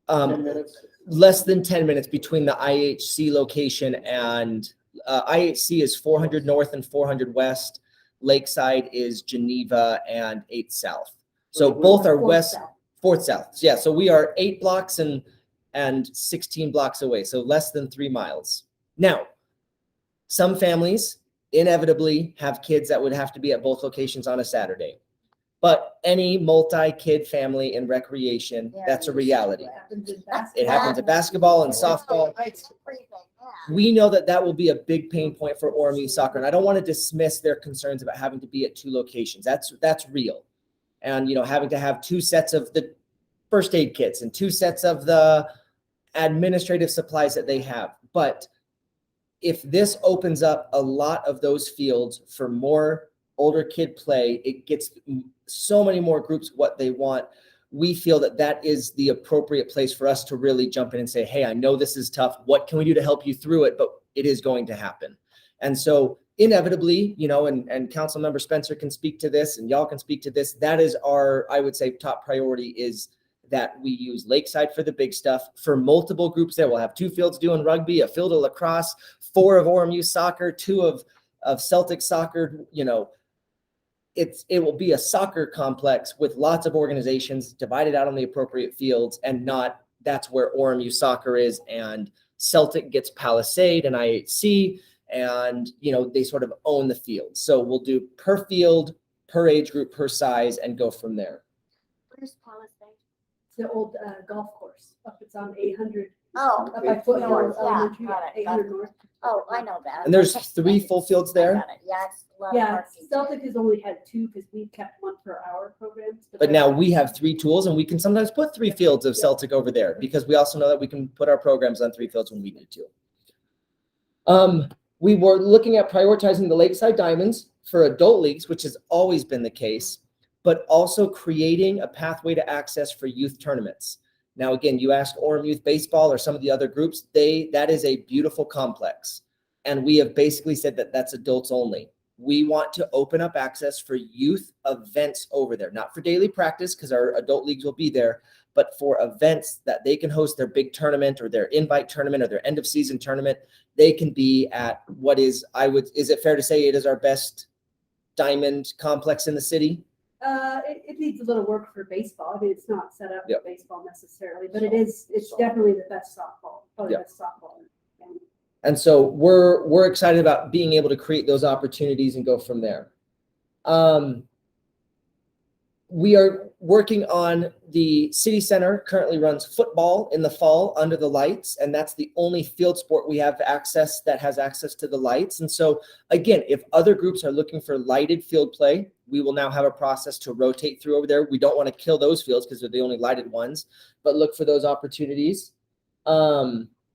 Speaker 8: 10 minutes?
Speaker 1: Less than 10 minutes between the IHC location and IHC is 400 North and 400 West. Lakeside is Geneva and 8 South. So both are west, 4th South. Yeah, so we are 8 blocks and 16 blocks away, so less than 3 miles. Now, some families inevitably have kids that would have to be at both locations on a Saturday. but any multi-kid family in recreation, that's a reality.
Speaker 9: Happens in
Speaker 1: It
Speaker 9: basketball.
Speaker 1: happens in basketball and softball. We know that that will be a big pain point for ORMU soccer, and I don't want to dismiss their concerns about having to be at 2 locations. That's real. And, having to have 2 sets of the first aid kits and 2 sets of the administrative supplies that they have. But if this opens up a lot of those fields for more older kid play, it gets so many more groups what they want. We feel that that is the appropriate place for us to really jump in and say, hey, I know this is tough. What can we do to help you through it? But it is going to happen. And so inevitably, and Council Member Spencer can speak to this and y'all can speak to this. That is our, I would say, top priority is that we use Lakeside for the big stuff. For multiple groups there, we'll have 2 fields doing rugby, a field of lacrosse, 4 of ORMU soccer, 2 of Celtic soccer. It will be a soccer complex with lots of organizations divided out on the appropriate fields, and not that's where ORMU soccer is and Celtic gets Palisade and IHC, and they sort of own the field. So we'll do per field, per age group, per size, and go from there.
Speaker 6: Where's Palisade?
Speaker 9: It's the old golf course it's on 800.
Speaker 6: Oh,
Speaker 9: Up by Foothill
Speaker 6: north, yeah,
Speaker 9: Elementary,
Speaker 6: got it,
Speaker 9: 800 north.
Speaker 6: oh, I know that.
Speaker 1: And there's 3 full fields
Speaker 6: I
Speaker 1: there.
Speaker 6: got it. Yeah, it's a lot of
Speaker 9: Yeah,
Speaker 6: parking.
Speaker 9: Celtic has only had 2 because we've kept 1 per hour programs.
Speaker 1: But now we have 3 tools, and we can sometimes put 3 fields of Celtic over there because we also know that we can put our programs on 3 fields when we need to. We were looking at prioritizing the Lakeside Diamonds for adult leagues, which has always been the case, but also creating a pathway to access for youth tournaments. Now, again, you ask Orem Youth Baseball or some of the other groups, that is a beautiful complex. And we have basically said that that's adults only. We want to open up access for youth events over there, not for daily practice because our adult leagues will be there, but for events that they can host their big tournament or their invite tournament or their end of season tournament. They can be at what is it fair to say it is our best diamond complex in the city?
Speaker 9: It needs a little work for baseball. I mean, it's not set up
Speaker 1: Yep.
Speaker 9: for baseball necessarily, but it's definitely the best softball, probably
Speaker 1: Yep.
Speaker 9: the best softball. And
Speaker 1: And so we're excited about being able to create those opportunities and go from there. We are working on the city center currently runs football in the fall under the lights, and that's the only field sport we have access that has access to the lights. And so again, if other groups are looking for lighted field play, we will now have a process to rotate through over there. We don't want to kill those fields because they're the only lighted ones, but look for those opportunities.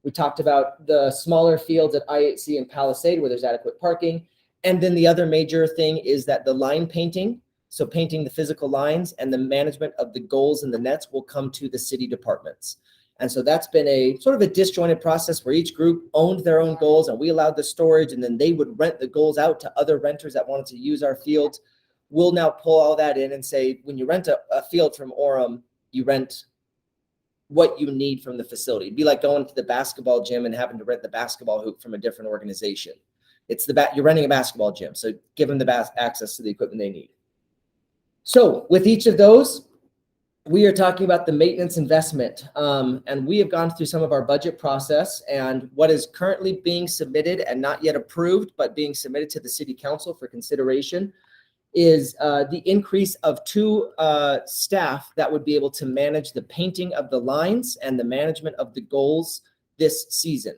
Speaker 1: We talked about the smaller fields at IHC and Palisade where there's adequate parking. And then the other major thing is that the line painting, so painting the physical lines and the management of the goals and the nets will come to the city departments. And so that's been a sort of a disjointed process where each group owned their own goals and we allowed the storage, and then they would rent the goals out to other renters that wanted to use our fields. We'll now pull all that in and say, when you rent a field from Orem, you rent what you need from the facility. It'd be like going to the basketball gym and having to rent the basketball hoop from a different organization. It's you're renting a basketball gym, so give them the access to the equipment they need. So with each of those, we are talking about the maintenance investment, and we have gone through some of our budget process, and what is currently being submitted and not yet approved, but being submitted to the city council for consideration is the increase of 2 staff that would be able to manage the painting of the lines and the management of the goals this season.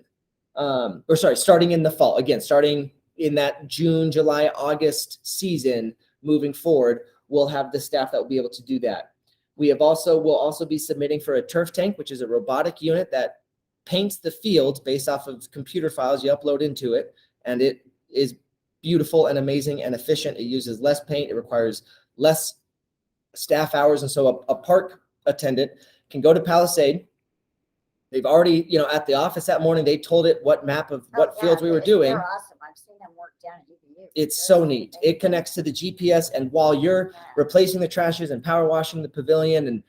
Speaker 1: Starting in the fall, again, starting in that June, July, August season, moving forward, we'll have the staff that will be able to do that. We'll also be submitting for a turf tank, which is a robotic unit that paints the fields based off of computer files you upload into it. And it is beautiful and amazing and efficient. It uses less paint. It requires less staff hours. And so a park attendant can go to Palisade. They've already, at the office that morning, they told it what map of what fields we were doing.
Speaker 6: They're awesome. I've seen them work down at UVU.
Speaker 1: It's so neat. It connects to the GPS, and while you're replacing the trashes and power washing the pavilion and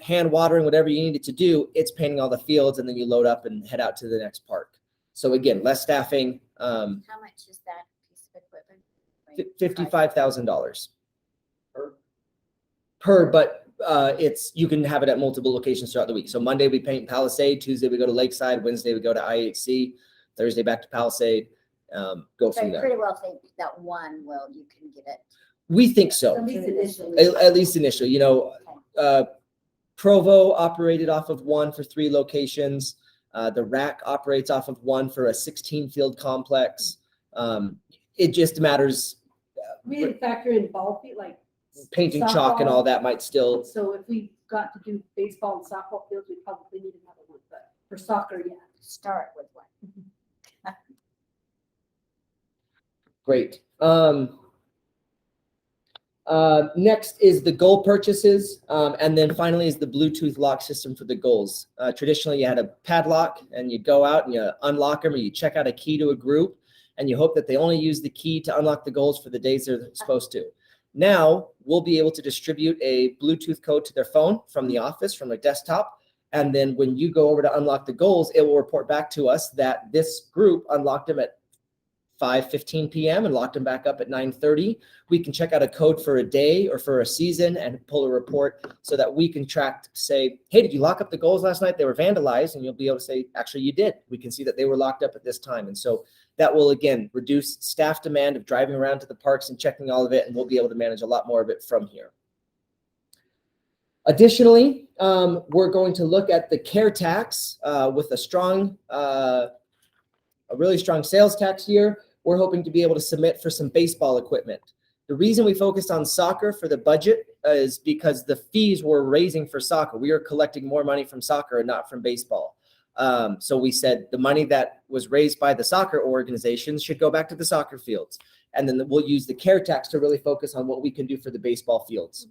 Speaker 1: hand watering whatever you need it to do, it's painting all the fields, and then you load up and head out to the next park. So again, less staffing.
Speaker 6: How much is that piece of equipment?
Speaker 1: $55,000 per, but you can have it at multiple locations throughout the week. So Monday we paint Palisade, Tuesday we go to Lakeside, Wednesday we go to IHC, Thursday back to Palisade. Go
Speaker 6: So
Speaker 1: from
Speaker 6: you
Speaker 1: there.
Speaker 6: pretty well think that you can get it.
Speaker 1: We think so.
Speaker 9: At least initially.
Speaker 1: At least initially, Provo operated off of one for 3 locations. The RAC operates off of one for a 16-field complex. It just matters.
Speaker 9: We didn't factor in ball field, like.
Speaker 1: Painting chalk and all that might still.
Speaker 9: So if we got to do baseball and softball fields, we probably need another one, but for soccer, yeah.
Speaker 6: Start with one.
Speaker 1: Great. Next is the goal purchases. And then finally is the Bluetooth lock system for the goals. Traditionally, you had a padlock and you go out and you unlock them, or you check out a key to a group and you hope that they only use the key to unlock the goals for the days they're supposed to. Now we'll be able to distribute a Bluetooth code to their phone from the office, from their desktop. And then when you go over to unlock the goals, it will report back to us that this group unlocked them at 5:15 p.m. and locked them back up at 9:30. We can check out a code for a day or for a season and pull a report so that we can track, say, hey, did you lock up the goals last night? They were vandalized. And you'll be able to say, actually, you did. We can see that they were locked up at this time. And so that will, again, reduce staff demand of driving around to the parks and checking all of it. And we'll be able to manage a lot more of it from here. Additionally, we're going to look at the care tax with a really strong sales tax year. We're hoping to be able to submit for some baseball equipment. The reason we focused on soccer for the budget is because the fees we're raising for soccer, we are collecting more money from soccer and not from baseball. So we said the money that was raised by the soccer organizations should go back to the soccer fields. And then we'll use the care tax to really focus on what we can do for the baseball fields.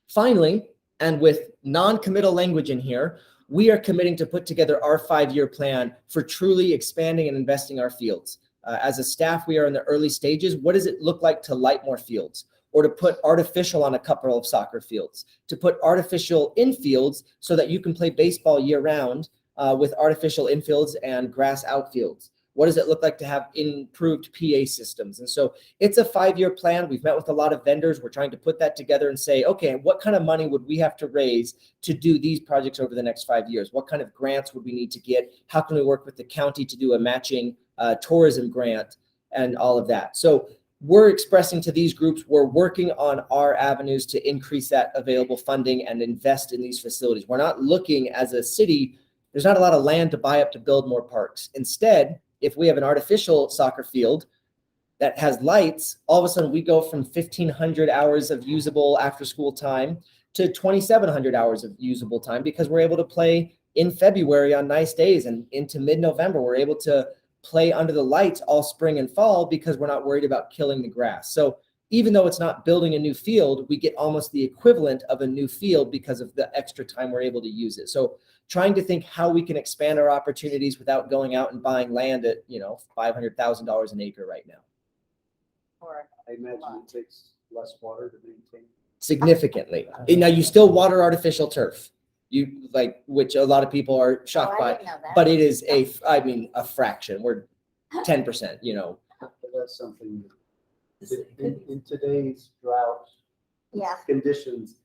Speaker 1: Finally, and with non-committal language in here, we are committing to put together our 5-year plan for truly expanding and investing our fields. As a staff, we are in the early stages. What does it look like to light more fields, or to put artificial on a couple of soccer fields, to put artificial infields so that you can play baseball year round with artificial infields and grass outfields? What does it look like to have improved PA systems? And so it's a 5-year plan. We've met with a lot of vendors. We're trying to put that together and say, okay, what kind of money would we have to raise to do these projects over the next 5 years? What kind of grants would we need to get? How can we work with the county to do a matching tourism grant and all of that? So we're expressing to these groups, we're working on our avenues to increase that available funding and invest in these facilities. We're not looking as a city, there's not a lot of land to buy up to build more parks. Instead, if we have an artificial soccer field that has lights, all of a sudden we go from 1,500 hours of usable after school time to 2,700 hours of usable time, because we're able to play in February on nice days, and into mid-November, we're able to play under the lights all spring and fall because we're not worried about killing the grass. So even though it's not building a new field, we get almost the equivalent of a new field because of the extra time we're able to use it. So trying to think how we can expand our opportunities without going out and buying land at, $500,000 an acre right now.
Speaker 6: Or
Speaker 7: I imagine it takes less water to maintain.
Speaker 1: Significantly. Now you still water artificial turf, which a lot of people are shocked
Speaker 6: I
Speaker 1: by,
Speaker 6: didn't know that.
Speaker 1: but it is a fraction. We're 10%,
Speaker 7: But that's something that in today's drought
Speaker 6: Yeah,
Speaker 7: conditions.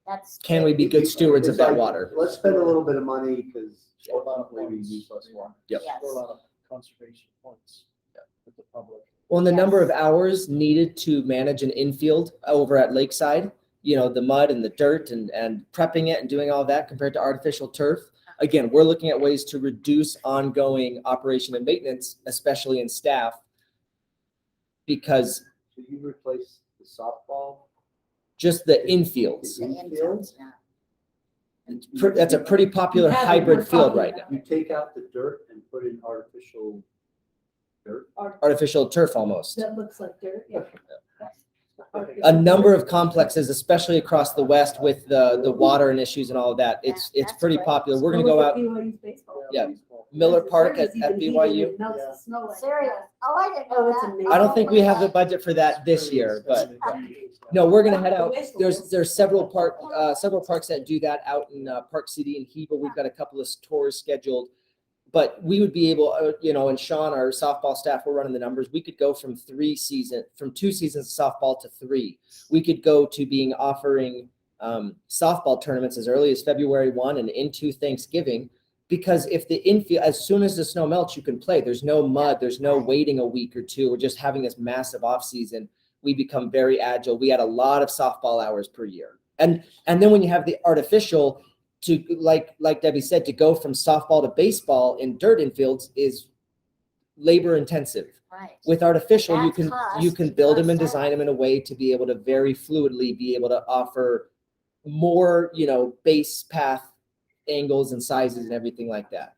Speaker 6: that's.
Speaker 1: Can we be good stewards of
Speaker 7: it's
Speaker 1: that
Speaker 7: like,
Speaker 1: water?
Speaker 7: Let's spend a little bit of money because ultimately we use less water.
Speaker 1: Yep.
Speaker 6: Yes.
Speaker 8: There are a lot of conservation points with the public.
Speaker 1: Well, and the number of
Speaker 6: Yes.
Speaker 1: hours needed to manage an infield over at Lakeside, the mud and the dirt and prepping it and doing all that compared to artificial turf. Again, we're looking at ways to reduce ongoing operation and maintenance, especially in staff, because
Speaker 7: Should you replace the softball?
Speaker 1: just the infields,
Speaker 6: The infield's not.
Speaker 1: that's a pretty popular
Speaker 9: We have it,
Speaker 1: hybrid
Speaker 9: we're
Speaker 1: field
Speaker 9: talking
Speaker 1: right
Speaker 9: about
Speaker 1: now.
Speaker 7: You take out the dirt and put in artificial dirt.
Speaker 1: Artificial turf almost.
Speaker 9: That looks like dirt, yeah.
Speaker 1: A number of complexes, especially across the West with the water and issues and all of that. It's
Speaker 6: Yeah, that's
Speaker 1: pretty
Speaker 6: great.
Speaker 1: popular. We're going to go out
Speaker 9: BYU's baseball.
Speaker 1: Yeah. Miller Park
Speaker 9: Theirs
Speaker 1: at
Speaker 9: is even heated,
Speaker 1: BYU.
Speaker 9: it melts the snow like
Speaker 6: Serious?
Speaker 9: that.
Speaker 6: Oh, I didn't
Speaker 9: Oh,
Speaker 6: know
Speaker 9: it's
Speaker 6: that.
Speaker 9: amazing.
Speaker 1: I don't think we have the budget for that this year, but no, we're gonna head out. There's several parks that do that out in Park City and Heba. We've got a couple of tours scheduled, but we would be able, and Sean, our softball staff, we're running the numbers. We could go from 2 seasons of softball to 3. We could go to offering softball tournaments as early as February 1 and into Thanksgiving. Because if the infield, as soon as the snow melts, you can play. There's no mud. There's no waiting a week or two. We're just having this massive off season. we become very agile. We had a lot of softball hours per year. And then when you have the artificial, to like Debbie said, to go from softball to baseball in dirt infields is labor intensive.
Speaker 6: Right.
Speaker 1: With artificial,
Speaker 6: That
Speaker 1: you can
Speaker 6: cost
Speaker 1: build them and
Speaker 6: offset.
Speaker 1: design them in a way to be able to very fluidly be able to offer more, base path angles and sizes and everything like that.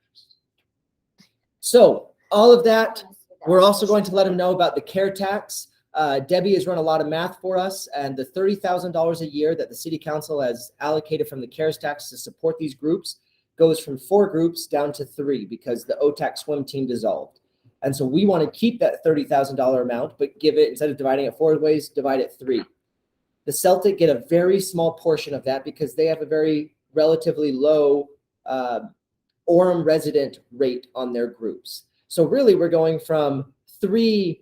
Speaker 1: So all of that, we're also going to let them know about the care tax. Debbie has run a lot of math for us, and the $30,000 a year that the city council has allocated from the CARES tax to support these groups goes from 4 groups down to 3 because the OTAC swim team dissolved. And so we want to keep that $30,000 amount, but give it, instead of dividing it 4 ways, divide it 3. The Celtic get a very small portion of that because they have a very relatively low Orem resident rate on their groups. So really we're going from 3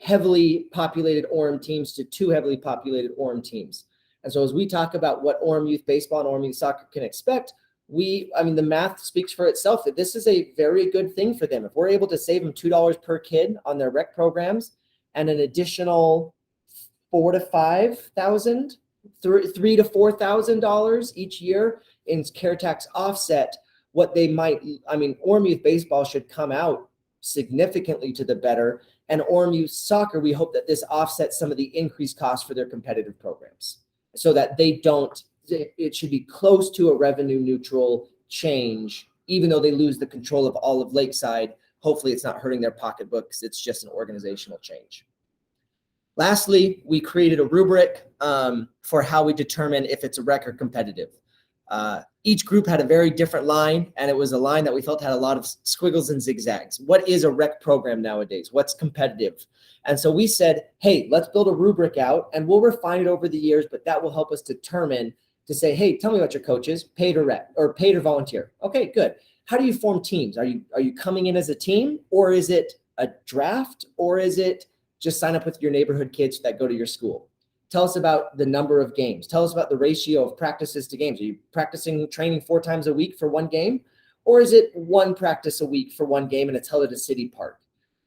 Speaker 1: heavily populated Orem teams to 2 heavily populated Orem teams. And so as we talk about what Orem youth baseball and Orem youth soccer can expect, the math speaks for itself that this is a very good thing for them. If we're able to save them $2 per kid on their rec programs and an additional $4,000 to $5,000, $3,000 to $4,000 each year in care tax offset, what they might, Orem youth baseball should come out significantly to the better. And Orem youth soccer, we hope that this offsets some of the increased costs for their competitive programs so that they don't, it should be close to a revenue neutral change, even though they lose the control of all of Lakeside. Hopefully it's not hurting their pocketbooks. It's just an organizational change. Lastly, we created a rubric for how we determine if it's a rec or competitive. Each group had a very different line, and it was a line that we felt had a lot of squiggles and zigzags. What is a rec program nowadays? What's competitive? And so we said, hey, let's build a rubric out, and we'll refine it over the years, but that will help us determine to say, hey, tell me about your coaches, paid or rec, or paid or volunteer. Okay, good. How do you form teams? Are you coming in as a team, or is it a draft, or is it just sign up with your neighborhood kids that go to your school? Tell us about the number of games. Tell us about the ratio of practices to games. Are you training 4 times a week for 1 game? Or is it 1 practice a week for 1 game and it's held at a city park?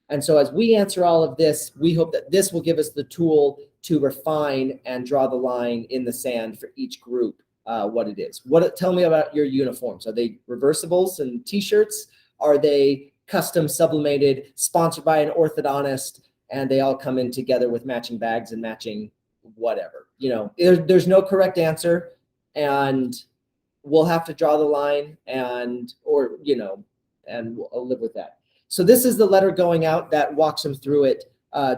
Speaker 1: And so as we answer all of this, we hope that this will give us the tool to refine and draw the line in the sand for each group, what it is. Tell me about your uniforms. Are they reversibles and t-shirts? Are they custom sublimated, sponsored by an orthodontist, and they all come in together with matching bags and matching whatever? There's no correct answer, and we'll have to draw the line and we'll live with that. So this is the letter going out that walks them through it.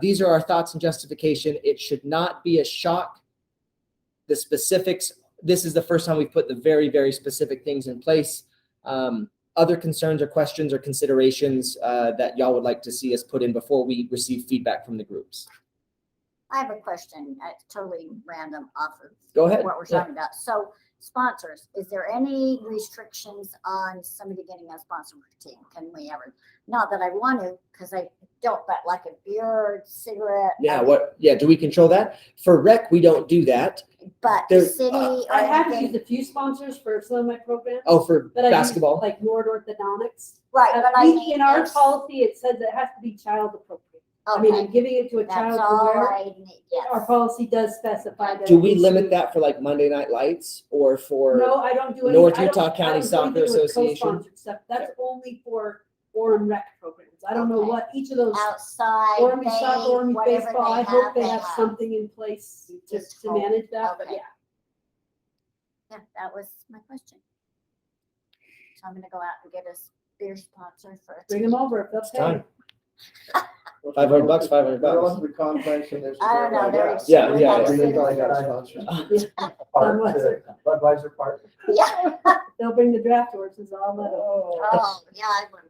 Speaker 1: These are our thoughts and justification. It should not be a shock. The specifics, this is the first time we've put the very, very specific things in place. Other concerns or questions or considerations that y'all would like to see us put in before we receive feedback from the groups?
Speaker 6: I have a question, totally random off of
Speaker 1: Go ahead.
Speaker 6: what we're talking about. So sponsors, is there any restrictions on somebody getting a sponsor team? Can we ever, not that I want to, because I don't, but like a beer, cigarette.
Speaker 1: Do we control that? For rec, we don't do that.
Speaker 6: But
Speaker 1: There-
Speaker 6: the city. or
Speaker 9: I have
Speaker 6: anything-
Speaker 9: used a few sponsors for some of my programs.
Speaker 1: Oh, for
Speaker 9: that I've used,
Speaker 1: basketball?
Speaker 9: like Nord Orthodontics.
Speaker 6: Right, but I mean.
Speaker 9: In our
Speaker 6: if-
Speaker 9: policy, it says it has to be child appropriate. I mean, I'm
Speaker 6: Okay,
Speaker 9: giving it to a
Speaker 6: that's
Speaker 9: child to
Speaker 6: all
Speaker 9: wear.
Speaker 6: I need, yes.
Speaker 9: Our policy does specify that.
Speaker 1: Do
Speaker 9: it
Speaker 1: we
Speaker 9: needs to
Speaker 1: limit
Speaker 9: be-
Speaker 1: that for like Monday Night Lights or for?
Speaker 9: No, I don't do any.
Speaker 1: North
Speaker 9: I don't-
Speaker 1: Utah
Speaker 9: I
Speaker 1: County
Speaker 9: don't do
Speaker 1: Soccer
Speaker 9: anything with
Speaker 1: Association?
Speaker 9: co-sponsored stuff. That's only for Orem rec programs. I don't know
Speaker 6: Okay.
Speaker 9: what each of those.
Speaker 6: Outside,
Speaker 9: Orem
Speaker 6: they,
Speaker 9: soccer, Orem
Speaker 6: whatever
Speaker 9: baseball, I
Speaker 6: they
Speaker 9: hope they
Speaker 6: have.
Speaker 9: have something in place
Speaker 6: Just
Speaker 9: to
Speaker 6: hope.
Speaker 9: manage that, but
Speaker 6: Okay.
Speaker 9: yeah.
Speaker 6: Yeah, that was my question. So I'm gonna go out and get a beer sponsor for.
Speaker 9: Bring them over if they'll
Speaker 1: It's
Speaker 9: pay.
Speaker 1: time. $500, $500.
Speaker 8: They're on the complex and there's.
Speaker 6: I don't know, they're.
Speaker 1: Yeah,
Speaker 6: we
Speaker 1: yeah,
Speaker 6: have
Speaker 1: yeah.
Speaker 6: city
Speaker 8: Sponsors.
Speaker 7: Budweiser Park.
Speaker 6: Yeah,
Speaker 9: They'll bring the draft horses all that.
Speaker 6: oh, yeah.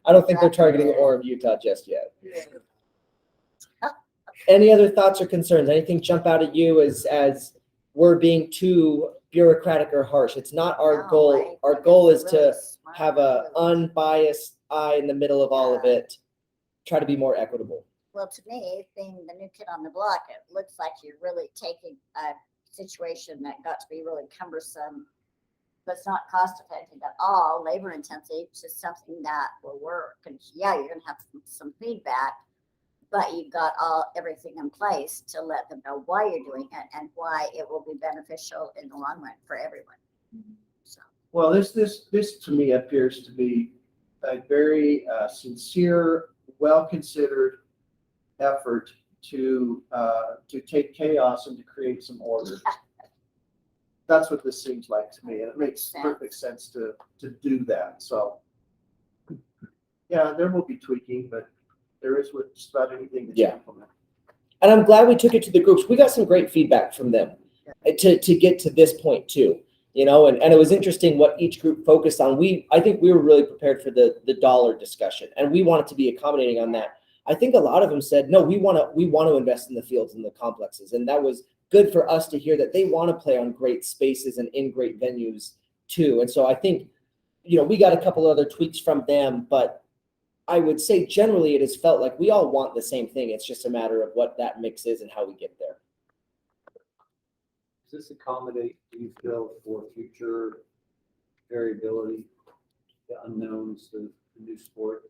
Speaker 1: I don't think they're targeting Orem, Utah just yet. Any other thoughts or concerns? Anything jump out at you as we're being too bureaucratic or harsh? It's not our goal. Our goal is to have a unbiased eye in the middle of all of it. Try to be more equitable.
Speaker 6: Well, to me, being the new kid on the block, it looks like you're really taking a situation that got to be really cumbersome, but it's not cost effective at all, labor intensive, to something that will work. And yeah, you're gonna have some feedback, but you've got everything in place to let them know why you're doing it and why it will be beneficial in the long run for everyone. So,
Speaker 8: Well, this to me appears to be a very sincere, well-considered effort to take chaos and to create some order. That's what this seems like to me, and it makes perfect sense to do that. So, yeah, there will be tweaking, but there is with just about anything that you
Speaker 1: Yeah.
Speaker 8: implement.
Speaker 1: And I'm glad we took it to the groups. We got some great feedback from them to get to this point too, you know, and it was interesting what each group focused on. I think we were really prepared for the dollar discussion, and we wanted to be accommodating on that. I think a lot of them said, no, we want to invest in the fields and the complexes. And that was good for us to hear that they want to play on great spaces and in great venues too. And so I think, you know, we got a couple other tweaks from them, but I would say generally it has felt like we all want the same thing. It's just a matter of what that mix is and how we get there.
Speaker 7: Does this accommodate, do you feel, for future variability, the unknowns, the new sport?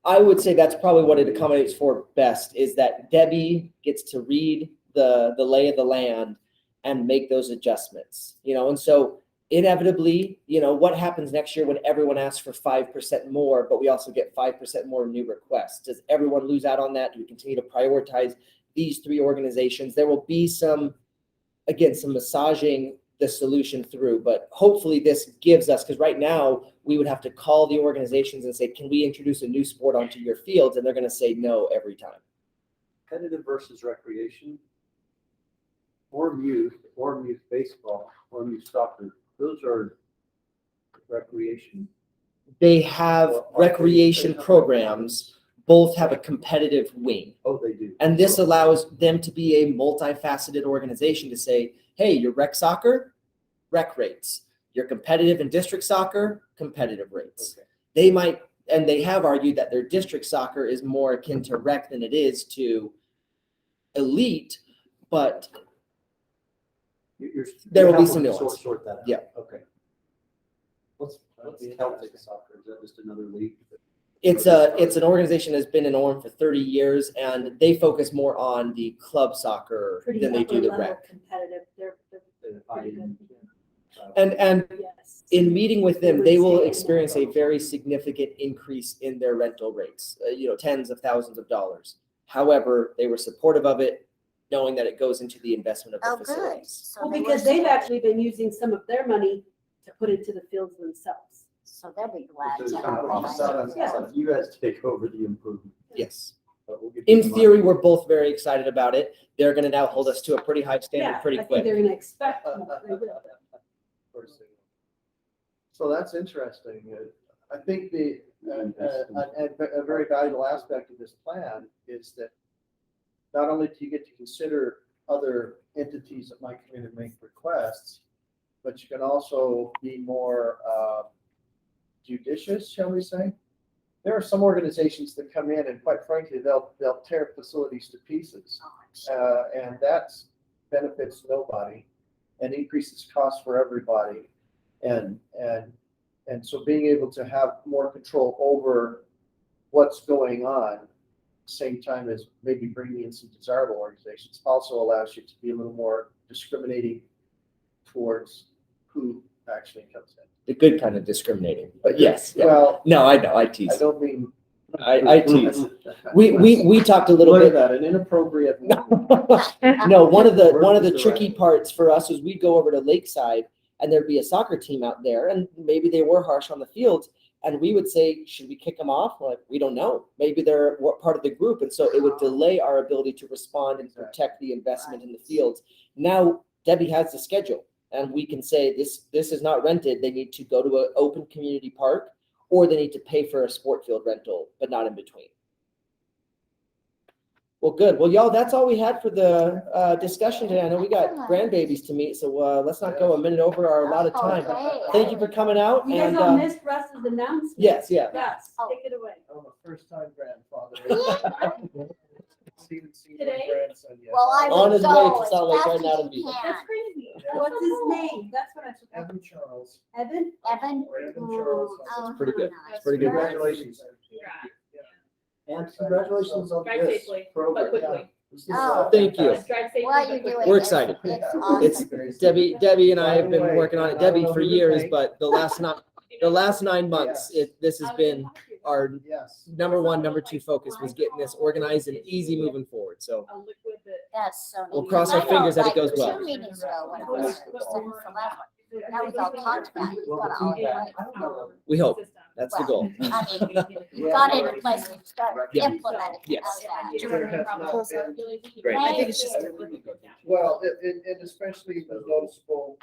Speaker 1: I would say that's probably what it accommodates for best, is that Debbie gets to read the lay of the land and make those adjustments, you know. And so inevitably, you know, what happens next year when everyone asks for 5% more, but we also get 5% more new requests? Does everyone lose out on that? Do we continue to prioritize these three organizations? There will be some massaging the solution through, but hopefully this gives us, because right now we would have to call the organizations and say, can we introduce a new sport onto your fields? And they're going to say no every time.
Speaker 7: Competitive versus recreation, or youth baseball, or youth soccer, those are recreation.
Speaker 1: They have recreation programs, both have a competitive wing.
Speaker 7: Oh, they do.
Speaker 1: And this allows them to be a multifaceted organization to say, hey, your rec soccer, rec rates. Your competitive and district soccer, competitive rates.
Speaker 7: Okay.
Speaker 1: They might, and they have argued that their district soccer is more akin to rec than it is to elite, but there will be some nuance.
Speaker 7: Sort that out.
Speaker 1: Yeah.
Speaker 7: Okay. What's Celtic soccer? Is that just another league?
Speaker 1: It's an organization that's been in Orem for 30 years, and they focus more on the club soccer
Speaker 9: Pretty
Speaker 1: than they do the
Speaker 9: upper level
Speaker 1: rec.
Speaker 9: competitive. They're pretty good.
Speaker 1: And
Speaker 9: Yes.
Speaker 1: in meeting with them, they will experience a very significant increase in their rental rates, you know, tens of thousands of dollars. However, they were supportive of it, knowing that it goes into the investment of the
Speaker 6: oh, good.
Speaker 1: facilities.
Speaker 6: So
Speaker 9: Well,
Speaker 6: they were
Speaker 9: because they've
Speaker 6: supportive.
Speaker 9: actually been using some of their money to put into the fields themselves.
Speaker 6: So they'll be glad
Speaker 7: So it's
Speaker 6: to
Speaker 7: kind
Speaker 6: have
Speaker 7: of
Speaker 6: it.
Speaker 7: offset.
Speaker 9: Yeah.
Speaker 7: So you guys take over the improvement.
Speaker 1: Yes.
Speaker 7: But we'll get you
Speaker 1: In
Speaker 7: the
Speaker 1: theory,
Speaker 7: money.
Speaker 1: we're both very excited about it. They're going to now hold us to a pretty high standard
Speaker 9: Yeah,
Speaker 1: pretty
Speaker 9: I think
Speaker 1: quick.
Speaker 9: they're gonna expect more. They will.
Speaker 7: Of course they will.
Speaker 8: So that's interesting. I think a very valuable aspect of this plan is that not only do you get to consider other entities that might come in and make requests, but you can also be more judicious, shall we say? There are some organizations that come in and quite frankly, they'll tear facilities to pieces. And that benefits nobody and increases costs for everybody. And so being able to have more control over what's going on, same time as maybe bringing in some desirable organizations, also allows you to be a little more discriminating towards who actually comes in.
Speaker 1: The good kind of discriminating, but yes. Yeah.
Speaker 8: Well,
Speaker 1: No, I know, I tease.
Speaker 8: I don't mean.
Speaker 1: I tease. We talked a little
Speaker 8: Look at
Speaker 1: bit.
Speaker 8: that, an inappropriate.
Speaker 1: No, one of the
Speaker 7: Word is the
Speaker 1: tricky
Speaker 7: right.
Speaker 1: parts for us was we'd go over to Lakeside and there'd be a soccer team out there, and maybe they were harsh on the field, and we would say, should we kick them off? We're like, we don't know. Maybe they're part of the group, and so it would delay our ability to respond and protect the investment in the fields. Now Debbie has the schedule, and we can say this is not rented. They need to go to an open community park, or they need to pay for a sport field rental, but not in between. Well, good. Well, y'all, that's all we had for the discussion today. I know we got grandbabies to meet, so let's not go a minute over our allotted time.
Speaker 6: Okay.
Speaker 1: Thank you for coming out.
Speaker 9: You guys
Speaker 1: And
Speaker 9: all missed Russ's announcement.
Speaker 1: yes, yeah.
Speaker 9: Yes,
Speaker 6: Oh.
Speaker 9: take it away.
Speaker 8: I'm a first-time grandfather. Steven seen my
Speaker 9: Today?
Speaker 8: grandson yet.
Speaker 6: Well, I
Speaker 1: On
Speaker 6: would
Speaker 1: his way
Speaker 6: go
Speaker 1: to
Speaker 6: as
Speaker 1: Salt Lake
Speaker 6: fast
Speaker 1: right
Speaker 6: as
Speaker 1: now to
Speaker 6: you
Speaker 1: meet him.
Speaker 6: can.
Speaker 9: That's crazy. What's his name? That's what I should.
Speaker 8: Evan Charles.
Speaker 9: Evan?
Speaker 6: Evan?
Speaker 8: Or Evan Charles.
Speaker 6: Oh,
Speaker 1: pretty good.
Speaker 6: nice.
Speaker 1: It's pretty good.
Speaker 8: Congratulations. And congratulations on
Speaker 3: Drive
Speaker 8: this
Speaker 3: safely, but
Speaker 8: program.
Speaker 3: quickly.
Speaker 8: This is,
Speaker 6: Oh.
Speaker 1: Thank you.
Speaker 3: Drive safely.
Speaker 6: What
Speaker 3: but
Speaker 6: you're
Speaker 3: quickly.
Speaker 6: doing.
Speaker 1: We're
Speaker 6: is-
Speaker 1: excited.
Speaker 6: It's
Speaker 1: It's
Speaker 6: awesome.
Speaker 1: Debbie and I have been
Speaker 8: By the way,
Speaker 1: working on it.
Speaker 8: I don't
Speaker 1: Debbie
Speaker 8: know
Speaker 1: for
Speaker 8: who to
Speaker 1: years,
Speaker 8: thank.
Speaker 1: but the last 9 months, this has been our
Speaker 8: Yes.
Speaker 1: number one, number two focus was getting this organized and easy moving forward. So
Speaker 3: A liquid that.
Speaker 6: That's so neat.
Speaker 1: We'll cross
Speaker 6: I
Speaker 1: our fingers
Speaker 6: know,
Speaker 1: that it goes
Speaker 6: like,
Speaker 1: well.
Speaker 6: 2 meetings ago when I was sitting for that one, that was all talked about. You've got all the
Speaker 1: we hope that's the goal.
Speaker 6: I mean, you've got it in place, you've started
Speaker 1: Yeah.
Speaker 6: implementing.
Speaker 1: Yes.
Speaker 4: Great.
Speaker 2: I think it's just.
Speaker 8: Well, and especially the noticeable